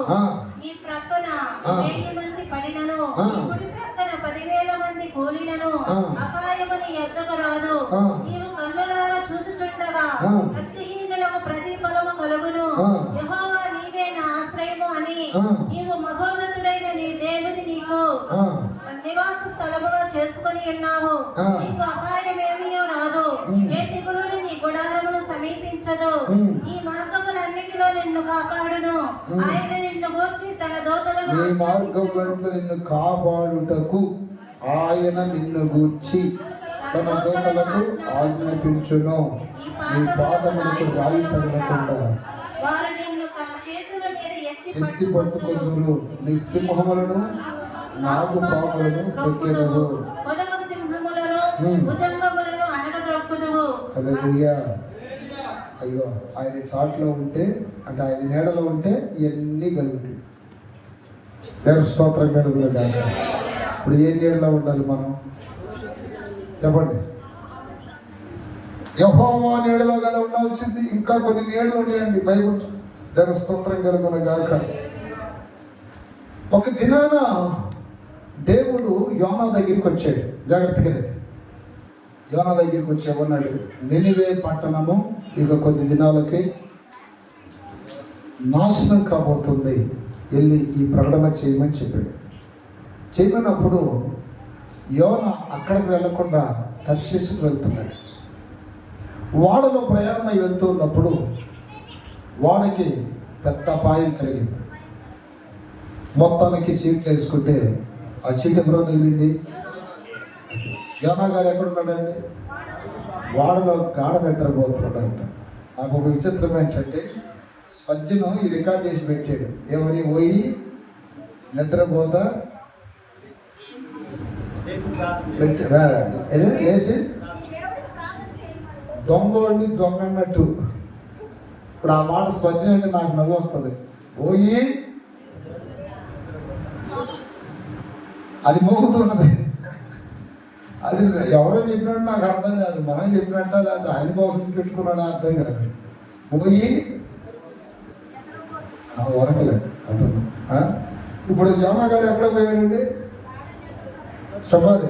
S2: ఈ ప్రక్కన 1000 మంది పడినను, కుడి ప్రక్కన 10,000 మంది కూలినను అపాయము నీ యొద్దకు రాదు. నీవు కన్నులారా చూచుచుండగా భక్తిహీనులకు ప్రతిఫలము కలుగును. యెహోవా నీవే నా ఆశ్రయము అని నీవు మహోన్నతుడైన నీ దేవుని నీకు నివాస ఏ తెగులు నీ గుడారమును సమీపించదు. ఈ మార్గములన్నిటిలో నిన్ను కాపాడును. ఆయన నిన్ను గూర్చి తన దూతలను
S1: నీ మార్గములలో నిన్ను కాపాడుటకు ఆయన నిన్ను గూర్చి తన దూతలకు ఆజ్ఞాపించును. నీ పాదములకు రాయి తగలకుండా
S2: వారు నిన్ను తమ చేతుల మీద
S1: ఎత్తి పట్టుకొందురు. నీ సింహములను నాగు పాములను తొక్కెదవు.
S2: పొదమ సింహములను భుజంగములను అణగద్రొక్కుదువు.
S1: హల్లెలూయా. అయ్యో, ఆయన చాట్లో ఉంటే అంటే ఆయన నీడలో ఉంటే ఇవన్నీ కలుగుతాయి. దేవుని స్తోత్రం కలుగును కాక. ఇప్పుడు ఏ నీడలో ఉండాలి మనం చెప్పండి? యెహోవా నీడలో కదా ఉండాల్సింది. ఇంకా కొన్ని నీడలు ఉన్నాయండి బైబుల్. దేవుని స్తోత్రం కలుగును గాక. ఒక దినాన దేవుడు యోనా దగ్గరికి వచ్చాడు. జాగ్రత్తగా యోనా దగ్గరికి వచ్చామన్నాడు, నినివే పట్టణము ఇక కొద్ది దినాలకి నాశనం కాబోతుంది, వెళ్ళి ఈ ప్రకటన చేయమని చెప్పాడు. చేయమన్నప్పుడు యోనా అక్కడికి వెళ్లకుండా తర్షీసుకు వెళ్తున్నాడు. వాడలో ప్రయాణమై వెళ్తూ ఉన్నప్పుడు వాడికి పెద్ద అపాయం కలిగింది. మొత్తానికి సీట్లు వేసుకుంటే ఆ సీట్ ఎవరో తగిలింది. యోనా గారు ఎక్కడున్నాడండి? వాడలో గాఢ నిద్రపోతున్నాడంట. నాకు ఒక విచిత్రం ఏంటంటే స్పజ్జను ఈ రికార్డ్ చేసి పెట్టాడు. ఏమని పోయి నిద్రపోతా లేచి దొంగోడిని దొంగ అన్నట్టు. ఇప్పుడు ఆ మాట స్పజ్జన అంటే నాకు నవ్వు వస్తుంది. పోయి అది మోగుతున్నది. అది ఎవరో చెప్పినట్టు నాకు అర్థం కాదు. మనం చెప్పినట్ట లేదా ఆయన కోసం పెట్టుకున్నాడు అర్థం కాదు. పోయి వరకలేదు అంటున్నా. ఇప్పుడు యోనా గారు ఎక్కడ పోయాడండి చెప్పాలి?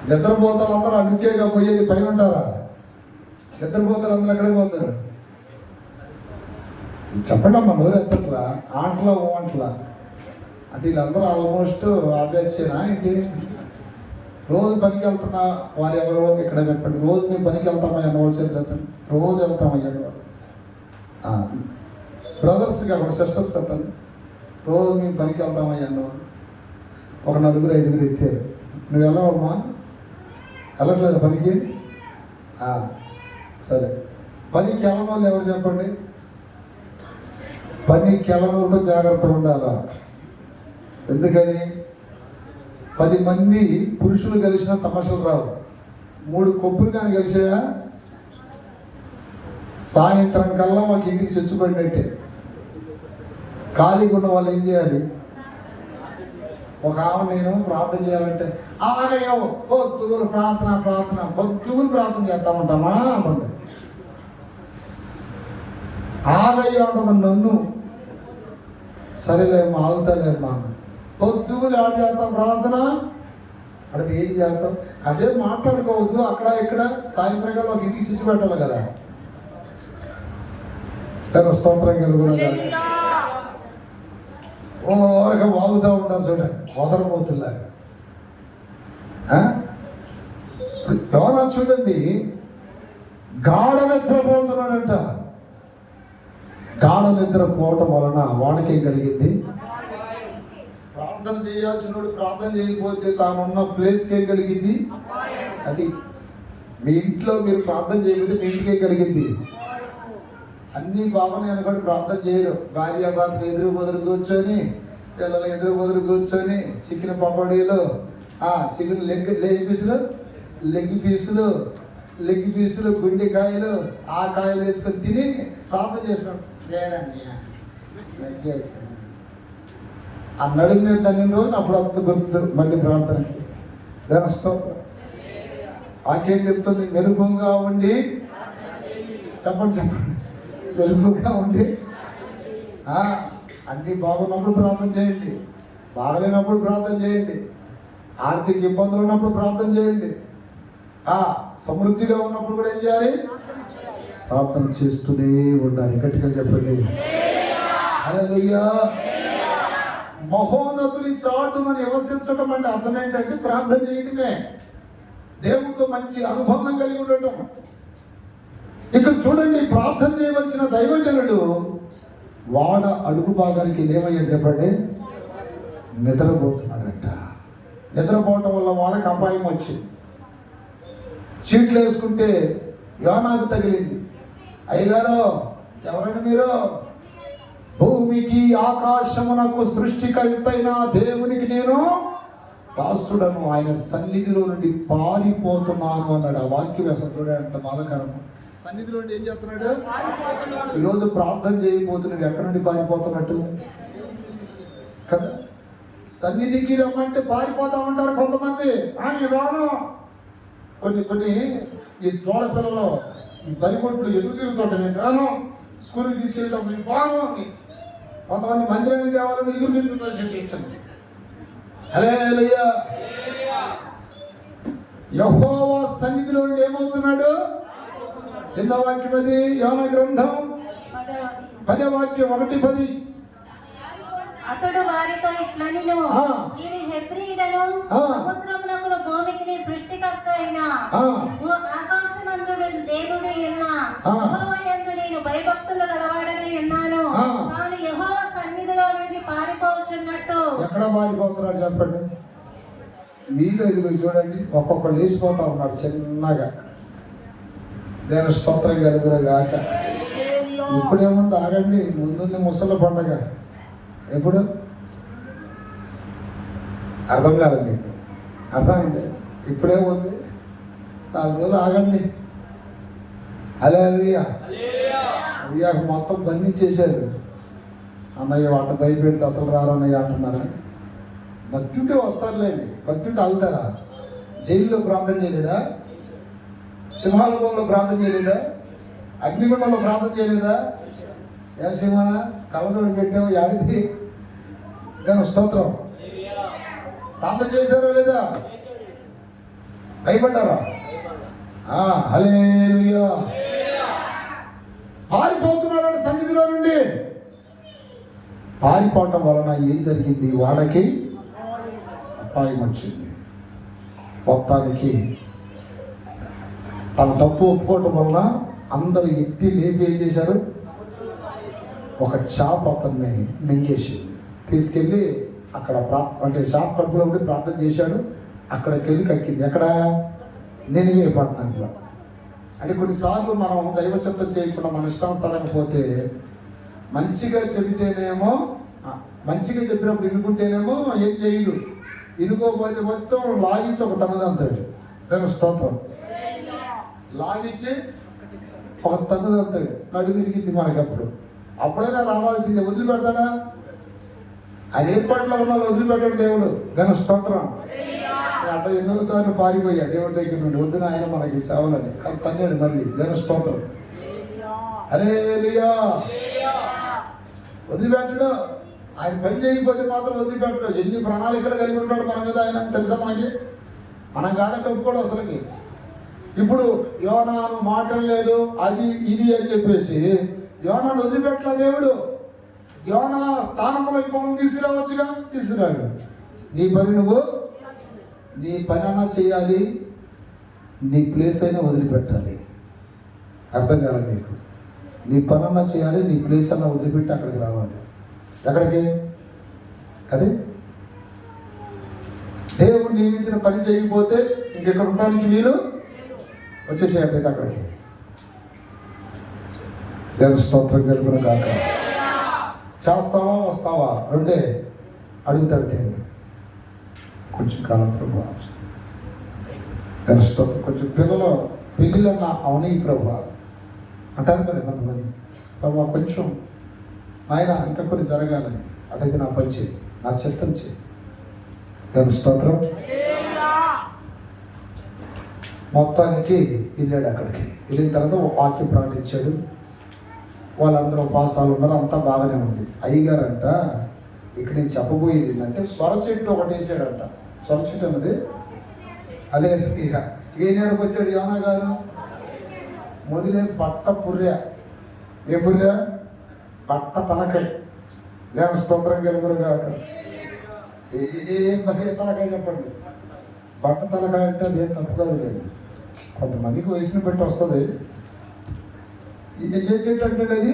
S1: నిద్రపోతారు అందరూ అడుక్కేగా పోయేది, పైన ఉంటారా? నిద్రపోతారు అందరూ ఎక్కడికి పోతారు చెప్పండి అమ్మ. నోరు ఎత్తట్లా, ఆంట్లా ఓ అంట్లా అంటే వీళ్ళందరూ ఆల్మోస్ట్ ఆబ్యాచేనా ఏంటి? రోజు పనికి వెళ్తున్నా వారు ఎవరో ఇక్కడ చెప్పండి. రోజు మేము పనికి వెళ్తామయ్యా వాళ్ళు చేతులు రోజు వెళ్తామయ్యా బ్రదర్స్ కాబట్టి సిస్టర్స్ అతను రోజు మేము పనికి వెళ్తామయ్యా అన్నవాళ్ళు ఒక 4-5 ఎత్తారు. నువ్వు వెళ్ళవమ్మా? వెళ్ళట్లేదు పనికి? సరే, పనికి వెళ్ళని వాళ్ళు ఎవరు చెప్పండి? పనికి వెళ్ళని వాళ్ళతో జాగ్రత్తగా ఉండాలా. ఎందుకని? 10 మంది పురుషులు కలిసిన సమస్యలు రావు. 3 కొప్పులు కానీ కలిసాయా సాయంత్రం కల్లా మాకు ఇంటికి చచ్చిపడినట్టే. ఖాళీగా ఉన్న వాళ్ళు ఏం చేయాలి? ఒక ఆమె నేను ప్రార్థన చేయాలంటే ఆగయ్యో పొద్దుగులు ప్రార్థన పొద్దుగులు ప్రార్థన చేస్తామంటామా అంటుంది. ఆగయ్యో అంటున్నా నన్ను. సరేలేమ్మా ఆగుతాలేమ్మా అన్న. పొద్దుగులు ఆడు చేస్తాం ప్రార్థన అడితే ఏం చేస్తాం? కాసేపు మాట్లాడుకోవద్దు అక్కడ ఇక్కడ. సాయంత్రంగా మాకు ఇంటికి చిచ్చి పెట్టాలి కదా. స్తోత్రం కలుగునగా. ఓరగా వాగుతూ ఉంటారు చూడండి, వదలబోతులాగా. యోనా చూడండి, గాఢ నిద్రపోతున్నాడంట. గాఢ నిద్రపోవటం వలన వాడికేం కలిగింది? ప్రార్థన చేయాల్సినోడు ప్రార్థన చేయకపోతే తానున్న ప్లేస్కి ఏం కలిగింది? అది మీ ఇంట్లో మీరు ప్రార్థన చేయకపోతే మీ ఇంటికి ఏం కలిగింది? అన్నీ బాగున్నాయి అనుకోండి, ప్రార్థన చేయరు. భార్య భర్తలు ఎదురు బదురు కూర్చొని, పిల్లలు ఎదురు బదురు కూర్చొని, చికెన్ పకోడీలు, చికెన్ లెగ్ పీసులు గుండెకాయలు, ఆ కాయలు వేసుకొని తిని ప్రార్థన చేసుకోండి. ఆ నడుగు మీద తన్ని రోజు అప్పుడు అంత గుర్తు మళ్ళీ ప్రార్థనకి. దేవస్థం ఆకేం చెప్తుంది? మెరుగుగా ఉండి చెప్పండి మెరుగుగా ఉండి అన్నీ బాగున్నప్పుడు ప్రార్థన చేయండి, బాగలేనప్పుడు ప్రార్థన చేయండి, ఆర్థిక ఇబ్బందులు ఉన్నప్పుడు ప్రార్థన చేయండి, సమృద్ధిగా ఉన్నప్పుడు కూడా ఏం చేయాలి? ప్రార్థన చేస్తూనే ఉండాలి. గట్టిగా చెప్పండి హల్లెలూయా. మహోన్నతుని చాటును నివసించడం అంటే అర్థం ఏంటంటే ప్రార్థన చేయడమే. దేవునితో మంచి అనుబంధం కలిగి ఉండటం. ఇక్కడ చూడండి, ప్రార్థన చేయవలసిన దైవజనుడు వాడ అడుగు భాగానికి ఏమయ్యాడు చెప్పండి? నిద్రపోతున్నాడట. నిద్రపోవటం వల్ల వాడకి అపాయం వచ్చింది. చీట్లు వేసుకుంటే యోనాకు తగిలింది. అయ్యగారు, ఎవరండి మీరు? భూమికి ఆకాశమునకు సృష్టికర్తైన దేవునికి నేను దాసుడను, ఆయన సన్నిధిలో నుండి పారిపోతున్నాను అన్నాడు. ఆ వాక్యం అసలు చూడ ఎంత బాధకరం. సన్నిధిలో నుండి ఏం చెప్తున్నాడు? ఈరోజు ప్రార్థన చేయబోతున్నాడు, ఎక్కడి నుండి పారిపోతున్నట్టు కదా. సన్నిధికి రమ్మంటే పారిపోతా ఉంటారు కొంతమంది. రాను. కొన్ని ఈ తోడ పిల్లలు, ఈ బరిగొడ్లు ఎదురు తిరుగుతుంటాయి. నేను రాను, స్కూల్కి తీసుకెళ్ళటం నేను పోను. కొంతమంది మందిరానికి తేవాలని ఎదురు తిరుగుతుంటారు. హల్లెలూయా. యెహోవా సన్నిధిలో నుండి ఏమవుతున్నాడు? ఎన్నో వాక్యం అది? యోనా గ్రంథం 10వ వాక్యం 1:10.
S2: అతడు వారితో ఇట్లనెను, నేను హెబ్రీయుడను, సముద్రమునకును భూమికి సృష్టికర్త అయిన ఆకాశమందుడు దేవుడు ఉన్న యెహోవాయందు నేను భయభక్తులు గలవాడనై ఉన్నాను. తాను యెహోవా సన్నిధిలో నుండి పారిపోవచ్చున్నట్టు. ఎక్కడ పారిపోతున్నాడు చెప్పండి? మీలో ఇదిగో చూడండి, ఒక్కొక్కరు లేచిపోతా ఉన్నాడు చిన్నగా. నేను స్తోత్రం కలుగునగాక. ఇప్పుడేముంది? ఆగండి, ముందుంది ముసలి పండగ. ఎప్పుడు? అర్థం కాదు మీకు? అర్థమైంది? ఇప్పుడేముంది? 4 రోజులు ఆగండి. హల్లెలూయా. మొత్తం బంధించేశారు. అన్నయ్య వాట భయపెడితే అసలు రారు అన్నయ్య అంటున్నారా? భక్తి ఉంటే వస్తారులేండి. భక్తి ఉంటే ఆగుతారా? జైల్లో ప్రార్థన చేయలేదా? సింహాలయంలో ప్రార్థన చేయలేదా? అగ్నిగుండంలో ప్రార్థన చేయలేదా? ఏం సింహాన కళ్ళజోడు పెట్టావు, యాడిది? దాని స్తోత్రం. ప్రార్థన చేశారా లేదా? భయపడ్డారా? హల్లెలూయా. పారిపోతున్నాడు సన్నిధిలో నుండి. పారిపోవటం వలన ఏం జరిగింది? వాడకి అపాయం వచ్చింది. మొత్తానికి తన తప్పు ఒప్పుకోవటం వలన అందరూ ఎత్తి లేపి ఏం చేశారు? ఒక చాప అతన్ని మింగేసింది. తీసుకెళ్ళి అక్కడ అంటే చాప కడుపులో ఉండి ప్రార్థన చేశాడు. అక్కడికి వెళ్ళి కక్కింది. ఎక్కడ? నినివే పట్టణంలో. అంటే కొన్నిసార్లు మనం దైవచిత్తం చేయకుండా మన ఇష్టానుసారంగా పోతే, మంచిగా చెబితేనేమో, మంచిగా చెప్పినప్పుడు ఇనుకుంటేనేమో ఏం చేయడు, ఇనుకోకపోతే మొత్తం లాగించి ఒక తన్నదంతాడు. దాని స్తోత్రం. లాగించి ఒక తన్నదంతాడు. నడు విరిగింది మనకి. అప్పుడైనా రావాల్సిందే. వదిలిపెడతాడా? అది ఏర్పాట్లో ఉన్న వదిలిపెట్టాడు దేవుడు. దాని స్తోత్రం. అట్లా ఎన్నోసార్లు పారిపోయా దేవుడి దగ్గర నుండి. వద్దున ఆయన మనకి సేవలని తన్నాడు మళ్ళీ. దాని స్తోత్రం. హల్లెలూయా. వదిలిపెట్టడు. ఆయన పని చేయకపోతే మాత్రం వదిలిపెట్టడు. ఎన్ని ప్రణాళికలు కలిగి ఉంటాడు మన మీద ఆయన, తెలుసా మనకి? మనం కాదంటే ఒప్పుకోడు అసలుకి. ఇప్పుడు యోనాను మాటలు లేదు, అది ఇది అని చెప్పేసి యోనాను వదిలిపెట్టలే దేవుడు. యోనా స్థానంలో ఇంకొకరు తీసుకురావచ్చుగా, తీసుకురాడు. నీ పని నువ్వు, నీ పని అన్నా చేయాలి, నీ ప్లేస్ అయినా వదిలిపెట్టాలి. అర్థం కాదు నీకు? నీ పని అన్నా చేయాలి, నీ ప్లేస్ అన్నా వదిలిపెట్టి అక్కడికి రావాలి. ఎక్కడికి? అదే దేవుడు నియమించిన పని చేయకపోతే ఇంకెక్కడ ఉండడానికి వీలు. వచ్చేసేయండి అక్కడికి. దేవుని స్తోత్రం కలుగును గాక. చేస్తావా వస్తావా? రెండే అడుగుతాడు దేవుడు. కొంచెం కాలం ప్రభు, దేవుని స్తోత్రం. కొంచెం పిల్లలు పెళ్ళిళ్ళన్నా అవనీ ప్రభు అంటారు కదా కొంతమంది. ప్రభు కొంచెం ఆయన ఇంకా కొన్ని జరగాలని, అటైతే నా పని చేయి, నా చిత్తం చేయి. దేవుని స్తోత్రం. మొత్తానికి వెళ్ళాడు. అక్కడికి వెళ్ళిన తర్వాత వాక్యం ప్రకటించాడు. వాళ్ళందరూ ఉపవాసాలు ఉన్నారు, అంతా బాగానే ఉంది. అయ్యగారు అంట, ఇక్కడ నేను చెప్పబోయేది ఏంటంటే, స్వర చెట్టు ఒకటి వేసాడంట. స్వర చెట్టు అన్నది అదే. ఇక ఏ నేడకు వచ్చాడు యోనా గారు? మొదలే బట్ట పుర్రె. ఏ పుర్రె? బట్ట తనకాయ. నేను స్తోత్రం కలుగును గాక. ఏ తనకాయ చెప్పండి?
S1: బట్ట తలకాయ అంటే అదేం తప్పు కాదు లేదు, కొంతమందికి వయసుని బట్టి వస్తుంది. ఏ చెట్టు అంటే అది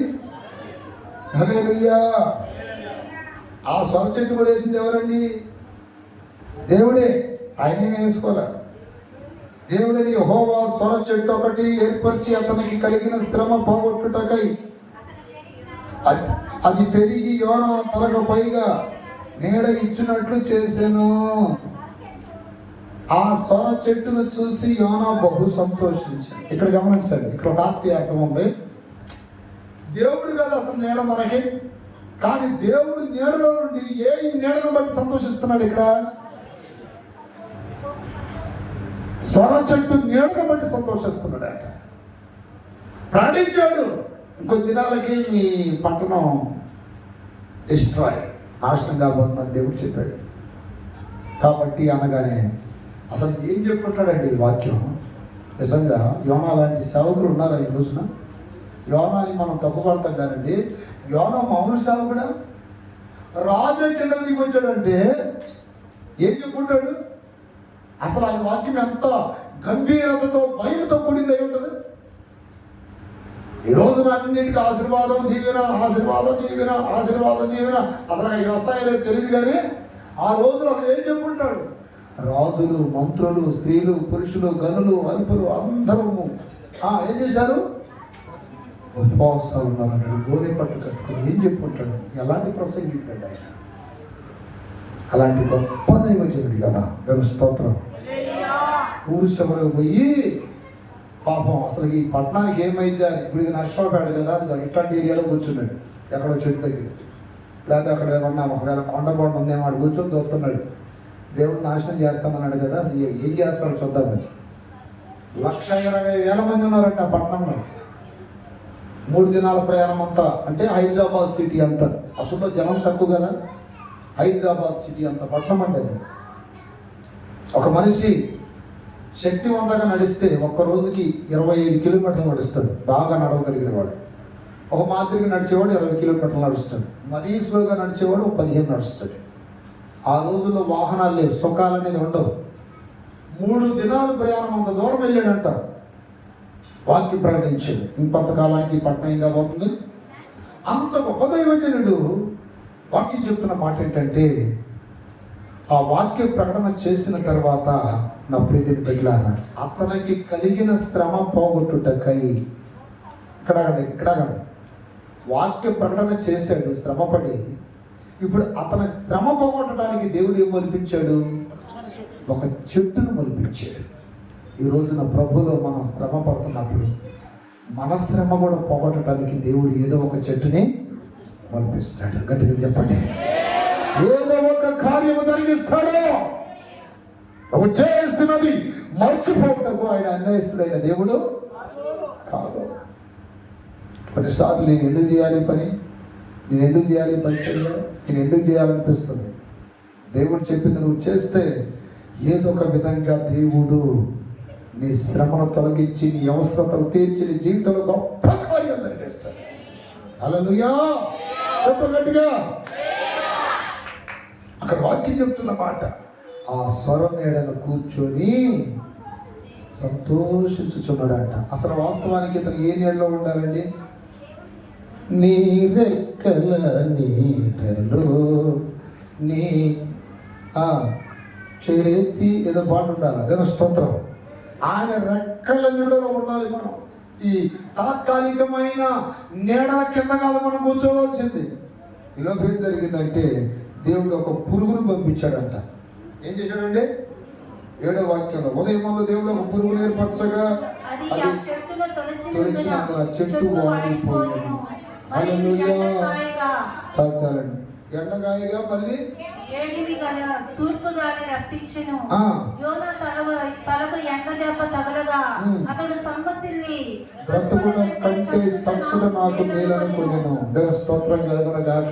S1: హల్లెలూయా. ఆ సొర చెట్టు కూడా వేసింది ఎవరండి? దేవుడే. ఆయనే వేసుకోలే. దేవుడిని యెహోవా సొర చెట్టు ఒకటి ఏర్పరిచి అతనికి కలిగిన శ్రమ పోగొట్టుటకై అది పెరిగి యోనా తలకు పైగా నీడ ఇచ్చినట్లు చేసెను. ఆ సొర చెట్టును చూసి యోనా బహు సంతోషించాడు. ఇక్కడ గమనించండి, ఇక్కడ ఒక ఆత్మీయ అర్థం ఉంది. దేవుడు కాదు అసలు నీడ మనకి, కానీ దేవుడు నీడలో నుండి ఏ నీడను బట్టి సంతోషిస్తున్నాడు. ఇక్కడ సొర చెట్టు నీడను బట్టి సంతోషిస్తున్నాడు అంట. ప్రకటించాడు, ఇంకొద్ది దినాలకి మీ పట్టణం డిస్ట్రాయ్, నాశనం కాబోతుందని దేవుడు చెప్పాడు. కాబట్టి అనగానే అసలు ఏం చెప్పుకుంటాడండి ఈ వాక్యం? నిజంగా యోనా లాంటి సేవకులు ఉన్నారా ఈ రోజున? యోనాని మనం తప్పుపడతాం కానండి, యోనా మామూలు సేవకుడా? రాజు కింద దిగి వచ్చాడంటే ఏం చెప్పుకుంటాడు? అసలు ఆయన వాక్యం ఎంత గంభీరతతో భయంతో కూడింది అయి ఉంటుంది. ఈ రోజున అన్నింటికి ఆశీర్వాదం దీవెన, ఆశీర్వాదం దీవెన, ఆశీర్వాదం దీవెన. అసలు అవి వస్తాయో తెలియదు, కానీ ఆ రోజులు అసలు ఏం చెప్పుకుంటాడు? రాజులు, మంత్రులు, స్త్రీలు, పురుషులు, గనులు, అల్పులు అందరూ ఏం చేశారు? ఉపవాసాలు ఉన్నారన్నాడు. గోనె పట్టు కట్టుకుని ఏం చెప్పుకుంటాడు? ఎలాంటి ప్రసంగించాడు ఆయన? అలాంటి గొప్ప దైవజనుడి కదా, దేవుని స్తోత్రం. ఊరు చివరకు పోయి పాపం అసలు ఈ పట్టణానికి ఏమైంది అని, ఇప్పుడు ఇది నర్సరావుపేట కదా, అది ఇట్లాంటి ఏరియాలో కూర్చున్నాడు ఎక్కడో చెట్టు దగ్గర, లేదా అక్కడ ఏమన్నా ఒకవేళ కొండబండ ఉందేమో వాడు కూర్చొని చూస్తున్నాడు. దేవుడు నాశనం చేస్తామన్నాడు కదా, ఏం చేస్తాడో చూద్దామని. 1,20,000 మంది ఉన్నారంట ఆ పట్టణంలో. 3 దినాల ప్రయాణం అంతా, అంటే హైదరాబాద్ సిటీ అంతా. అప్పట్లో జనం తక్కువ కదా, హైదరాబాద్ సిటీ అంత పట్టణం అంటే అది. ఒక మనిషి శక్తివంతంగా నడిస్తే ఒక్క రోజుకి 25 కిలోమీటర్లు నడుస్తాడు, బాగా నడవగలిగిన వాడు. ఒక మాదిరిగా నడిచేవాడు 20 కిలోమీటర్లు నడుస్తాడు. మరీ స్లోగా నడిచేవాడు 15 నడుస్తాడు. ఆ రోజుల్లో వాహనాలు లేవు, సుఖాలు అనేది ఉండవు. 3 దినాల ప్రయాణం అంత దూరం వెళ్ళాడంట. వాక్యం ప్రకటించాడు. ఇంకొంతకాలానికి పట్టణం ఏం కాబోతుంది? అంత గొప్ప దైవజనుడు వాక్యం చెప్తున్న మాట ఏంటంటే, ఆ వాక్య ప్రకటన చేసిన తర్వాత నా ప్రియమైన బిడ్డలారా, అతనికి కలిగిన శ్రమ పోగొట్టుటకై, ఇక్కడ వాక్య ప్రకటన చేశాడు, శ్రమపడి. ఇప్పుడు అతని శ్రమ పోగొట్టడానికి దేవుడు ఏం మొలిపించాడు? ఒక చెట్టును మొలిపించాడు. ఈ రోజున ప్రభులో మనం శ్రమ పడుతున్నప్పుడు మన శ్రమ కూడా పోగొట్టడానికి దేవుడు ఏదో ఒక చెట్టుని మొలిపిస్తాడు. గట్టిగా చెప్పండి, ఏదో ఒక కార్యము జరిగిస్తాడు. నువ్వు చేసినది మర్చిపోవటకు ఆయన అన్యాయస్తుడైన దేవుడు కాదు. కొన్నిసార్లు నేను ఎందుకు చేయాలి పని, నేను ఎందుకు చేయాలి పని చేయాలి, నేను ఎందుకు చేయాలనిపిస్తుంది. దేవుడు చెప్పింది నువ్వు చేస్తే ఏదో ఒక విధంగా దేవుడు నీ శ్రమను తొలగించి, నీ అవసరతలు తీర్చి, నీ జీవితంలో గొప్ప కార్యం జరిగిస్తాడు. హల్లెలూయా, చెప్పు గట్టిగా. అక్కడ వాక్యం చెప్తున్న మాట, ఆ స్వరం నీడను కూర్చొని సంతోషించుచున్నాడంట. అసలు వాస్తవానికి ఇతను ఏ నీడలో ఉండాలండి? నీ రెక్కల నీడలో నీ చేతి ఏదో పాట ఉండాలి, అదే స్తోత్రం. ఆయన రెక్కల నీడలో ఉండాలి. మనం ఈ తాత్కాలికమైన నీడల కింద కాదు మనం కూర్చోవలసింది. ఈలోపు ఏం జరిగిందంటే, దేవుడు ఒక పురుగును పంపించాడంట. ఏం చేశాడండి? 7వ వాక్యంలో, ఉదయమంలో దేవుడు ఒక పురుగును ఏర్పరచగా అది తొలిచినందున చెట్టు వాడిపోయాను. హల్లెలూయా, చాలండి. ఎండగాయగా మళ్ళీ
S2: తూర్పు గాలి రప్పించెను. యోనా తలకు ఎండ దెబ్బ తగలగా అతడు సొమ్మసిల్లి
S1: బ్రతుకుట కంటే సచ్చుట నాకు మేలనుకొనెను. దేవుని స్తోత్రం కలుగునుగాక.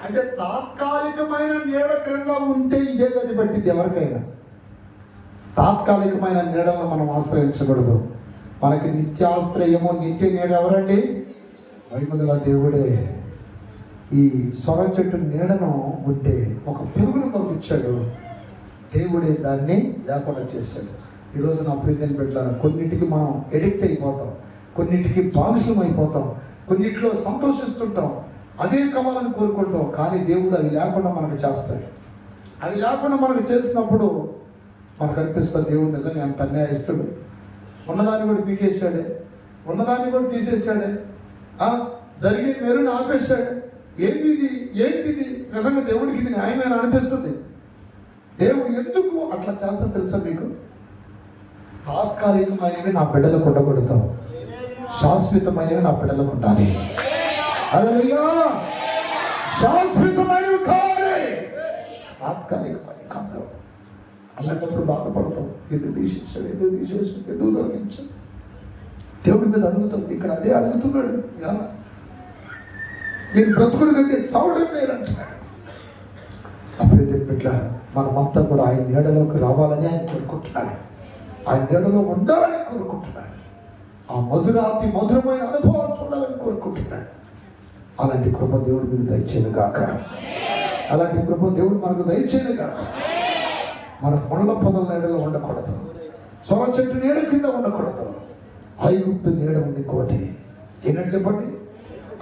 S1: అంటే తాత్కాలికమైన నీడ క్రింద ఉంటే ఇదే గతి పట్టింది ఎవరికైనా. తాత్కాలికమైన నీడలను మనం ఆశ్రయించకూడదు. మనకి నిత్యాశ్రయము, నిత్య నీడ ఎవరండి? వైమగల దేవుడే. ఈ సొర చెట్టు నీడను ఉంటే ఒక పురుగును పంపించాడు. దేవుడే దాన్ని లేకుండా చేశాడు. ఈరోజు నా ప్రీతిని పెట్టారు, కొన్నిటికి మనం ఎడిక్ట్ అయిపోతాం, కొన్నిటికి బానిసం అయిపోతాం, కొన్నిటిలో సంతోషిస్తుంటాం, అదే కావాలని కోరుకుంటాం. కానీ దేవుడు అవి లేకుండా మనకు చేస్తాడు. అవి లేకుండా మనకు చేసినప్పుడు మనకు అనిపిస్తుంది దేవుడు నిజంగా ఎంత అన్యాయస్తుడు. ఉన్నదాన్ని కూడా పీకేశాడే, ఉన్నదాన్ని కూడా తీసేశాడే, జరిగే మెరుని ఆపేశాడు. ఏంటిది నిజంగా దేవుడికి ఇది న్యాయమైన అనిపిస్తుంది. దేవుడు ఎందుకు అట్లా చేస్తా తెలుసా మీకు? తాత్కాలికమైనవి నా బిడ్డలకు ఉండకూడదు, శాశ్వతమైనవి నా బిడ్డలకు ఉండాలి. హల్లెలూయా! శాశ్వతమైనవి కావాలి, తాత్కాలికమైనవి కాదు. అలాంటప్పుడు బాధపడతాం, ఎందుకు తీసేసాడు, ఎందుకు తొలగించాడు. దేవుడి మీద అడుగుతాం. ఇక్కడ అదే అడుగుతున్నాడు, నేను బ్రతుకుడు కంటే సావడం వేరంటున్నాడు. అప్పుడే బిడ్డలారా, మనమంతా కూడా ఆయన నీడలోకి రావాలని ఆయన కోరుకుంటున్నాడు, ఆయన నీడలో ఉండాలని కోరుకుంటున్నాడు, ఆ మధురాతి మధురమైన అనుభవాలు చూడాలని కోరుకుంటున్నాడు. అలాంటి కృప దేవుడు మీకు దయచేయను గాక, అలాంటి కృప దేవుడు మనకు దయచేయను గాక. మన ముళ్ళ పొదల నీడలో ఉండకూడదు, సొర చెట్టు నీడ కింద ఉండకూడదు. ఐగుప్తు నీడ ఉంది కోటి. ఏంటంటే చెప్పండి,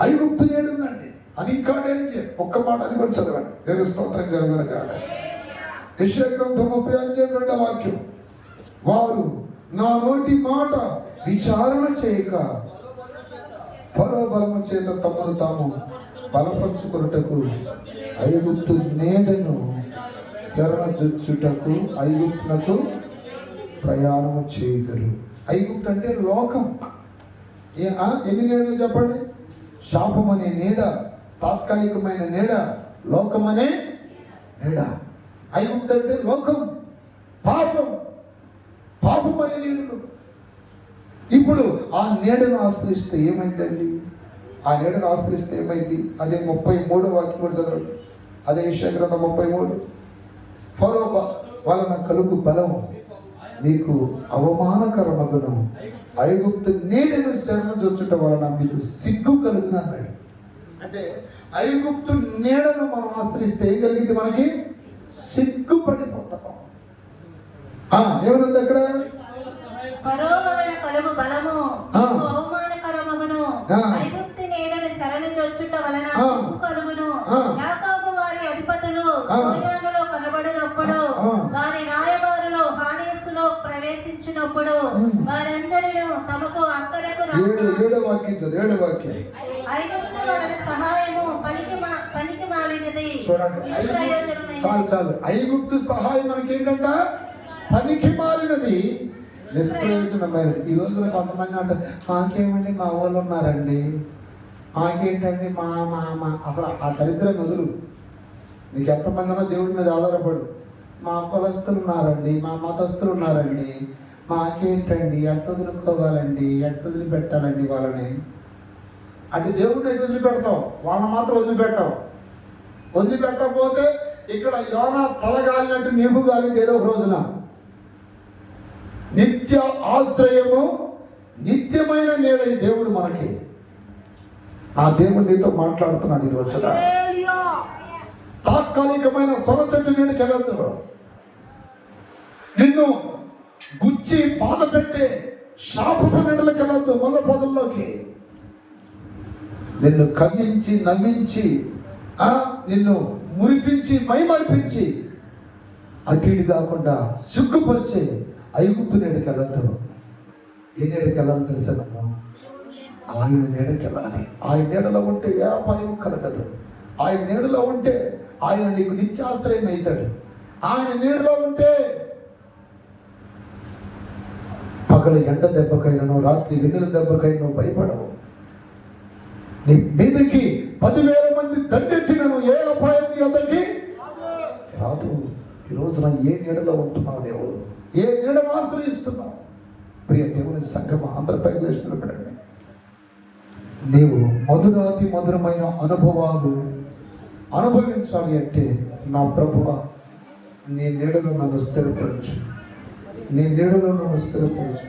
S1: ఐగుప్తు నీడ ఉందండి. అది ఇంకా డేంజర్. ఒక్క మాట అది కూడా చదవండి. దేవుని స్తోత్రం కలుగును గాక. యెషయా గ్రంథం 35:2 వాక్యం, వారు నా నోటి మాట విచారణ చేయక ఫరో బలము చేత తమను తాము బలపరుచుకొనుటకు ఐగుప్తు నీడను శరణజొచ్చుటకు ఐగుప్తునకు ప్రయాణము చేయగలరు. ఐగుప్తు అంటే లోకం. ఎన్ని నీడలు చెప్పండి? శాపం అనే నీడ, తాత్కాలికమైన నీడ, లోకం అనే నీడ. ఐగుప్తు అంటే లోకం, పాపం అనే నీడలు. ఇప్పుడు ఆ నీడను ఆశ్రయిస్తే ఏమైందండి? ఆ నీడను ఆశ్రయిస్తే ఏమైంది? అదే 33 వాక్యం కూడా చదవండి. అదే యెషయా గ్రంథం 33. ఫరో వలన కలుగు బలము మీకు అవమానకరమగును, ఐగుప్తు నీడను శరణజొచ్చుట వలన మీకు సిగ్గు కలుగును అన్నాడు. అంటే ఐగుప్తు నీడను మనం ఆశ్రయిస్తే ఏం కలిగింది? మనకి సిగ్గుపడిపోతాం. ఏమనుంది అక్కడ?
S2: ఫరో వలన కలుగు బలము మీకు అవమానకరమగును, ఐగుప్తు నీడను శరణజొచ్చుట వలన సిగ్గు కలుగును. యాకోబు వారి అధిపతులు సోయానులో కనబడినప్పుడు, వారి రాయబారులు హానేసులో ప్రవేశించినప్పుడు, వారందరూ తమకు అక్కడకు
S1: ఏడో వాక్యం
S2: ఐగుప్తు వలన సహాయము పనికి మాలినది.
S1: చూడండి, చాలు. ఐగుప్తు సహాయం మనకి ఏంటంట? పనికి మాలినది, నిష్ప్రయోజనమైనది. ఈ రోజున కొంతమంది అంటారు, మాకేమండి మా వాళ్ళు ఉన్నారండి, మాకేంటండి మా అసలు ఆ దరిద్రాన్ని వదులు. నీకు ఎంతమంది ఉన్నా దేవుడి మీద ఆధారపడు. మా కులస్తులు ఉన్నారండి, మా మతస్థులు ఉన్నారండి, మాకేంటండి, ఎట్టు వదులుకోవాలండి, ఎట్టు వదిలిపెట్టాలండి వాళ్ళని అంటే దేవుడిని అయితే వదిలిపెడతావు, వాళ్ళని మాత్రం వదిలిపెట్టావు. వదిలిపెట్టకపోతే ఇక్కడ యోనా తలగాలినట్టు నీకు గాలింది ఏదో ఒక రోజున. నిత్య ఆశ్రయము, నిత్యమైన నీడ ఈ దేవుడు మనకి. ఆ దేవుడు నీతో మాట్లాడుతున్నాడు ఈ రోజున. తాత్కాలికమైన సొర చెట్టు నీడకి వెళ్ళొద్దు. నిన్ను గుచ్చి బాధ పెట్టే శాపపు నీడలకు వెళ్ళొద్దు. మొల్ల పొదల్లోకి నిన్ను కవ్వించి నవ్వించి నిన్ను మురిపించి మైమరిపించి అటు ఇటు కాకుండా సిగ్గుపరిచే ఐగుప్తు నీడకి వెళ్ళొద్దు. ఏ నీడకి వెళ్ళాలి తెలుసా? ఆయన నీడకి వెళ్ళాలి. ఆయన నీడలో ఉంటే ఏ అపాయం కలగదు. ఆయన నీడలో ఉంటే ఆయన నీకు నిత్యాశ్రయం అవుతాడు. ఆయన నీడలో ఉంటే పగలు ఎండ దెబ్బకైనా, రాత్రి వెన్నెల దెబ్బకైనా భయపడవు. నీ మీదకి 10,000 మంది దండెత్తినను ఏ అపాయం నీ అందరికి రాదు. ఈ రోజున ఏ నీడలో ఉంటున్నావు? నీవు ఏ నీడను ఆశ్రయిస్తున్నావు? ప్రియ దేవుని సంఘం, ఆంధ్రప్రదేశ్ నిలబడండి. నీవు మధురాతి మధురమైన అనుభవాలు అనుభవించాలి అంటే, నా ప్రభువా నీ నీడలో నన్ను స్థిరపరచు, నీ నీడలో నన్ను స్థిరపరచు.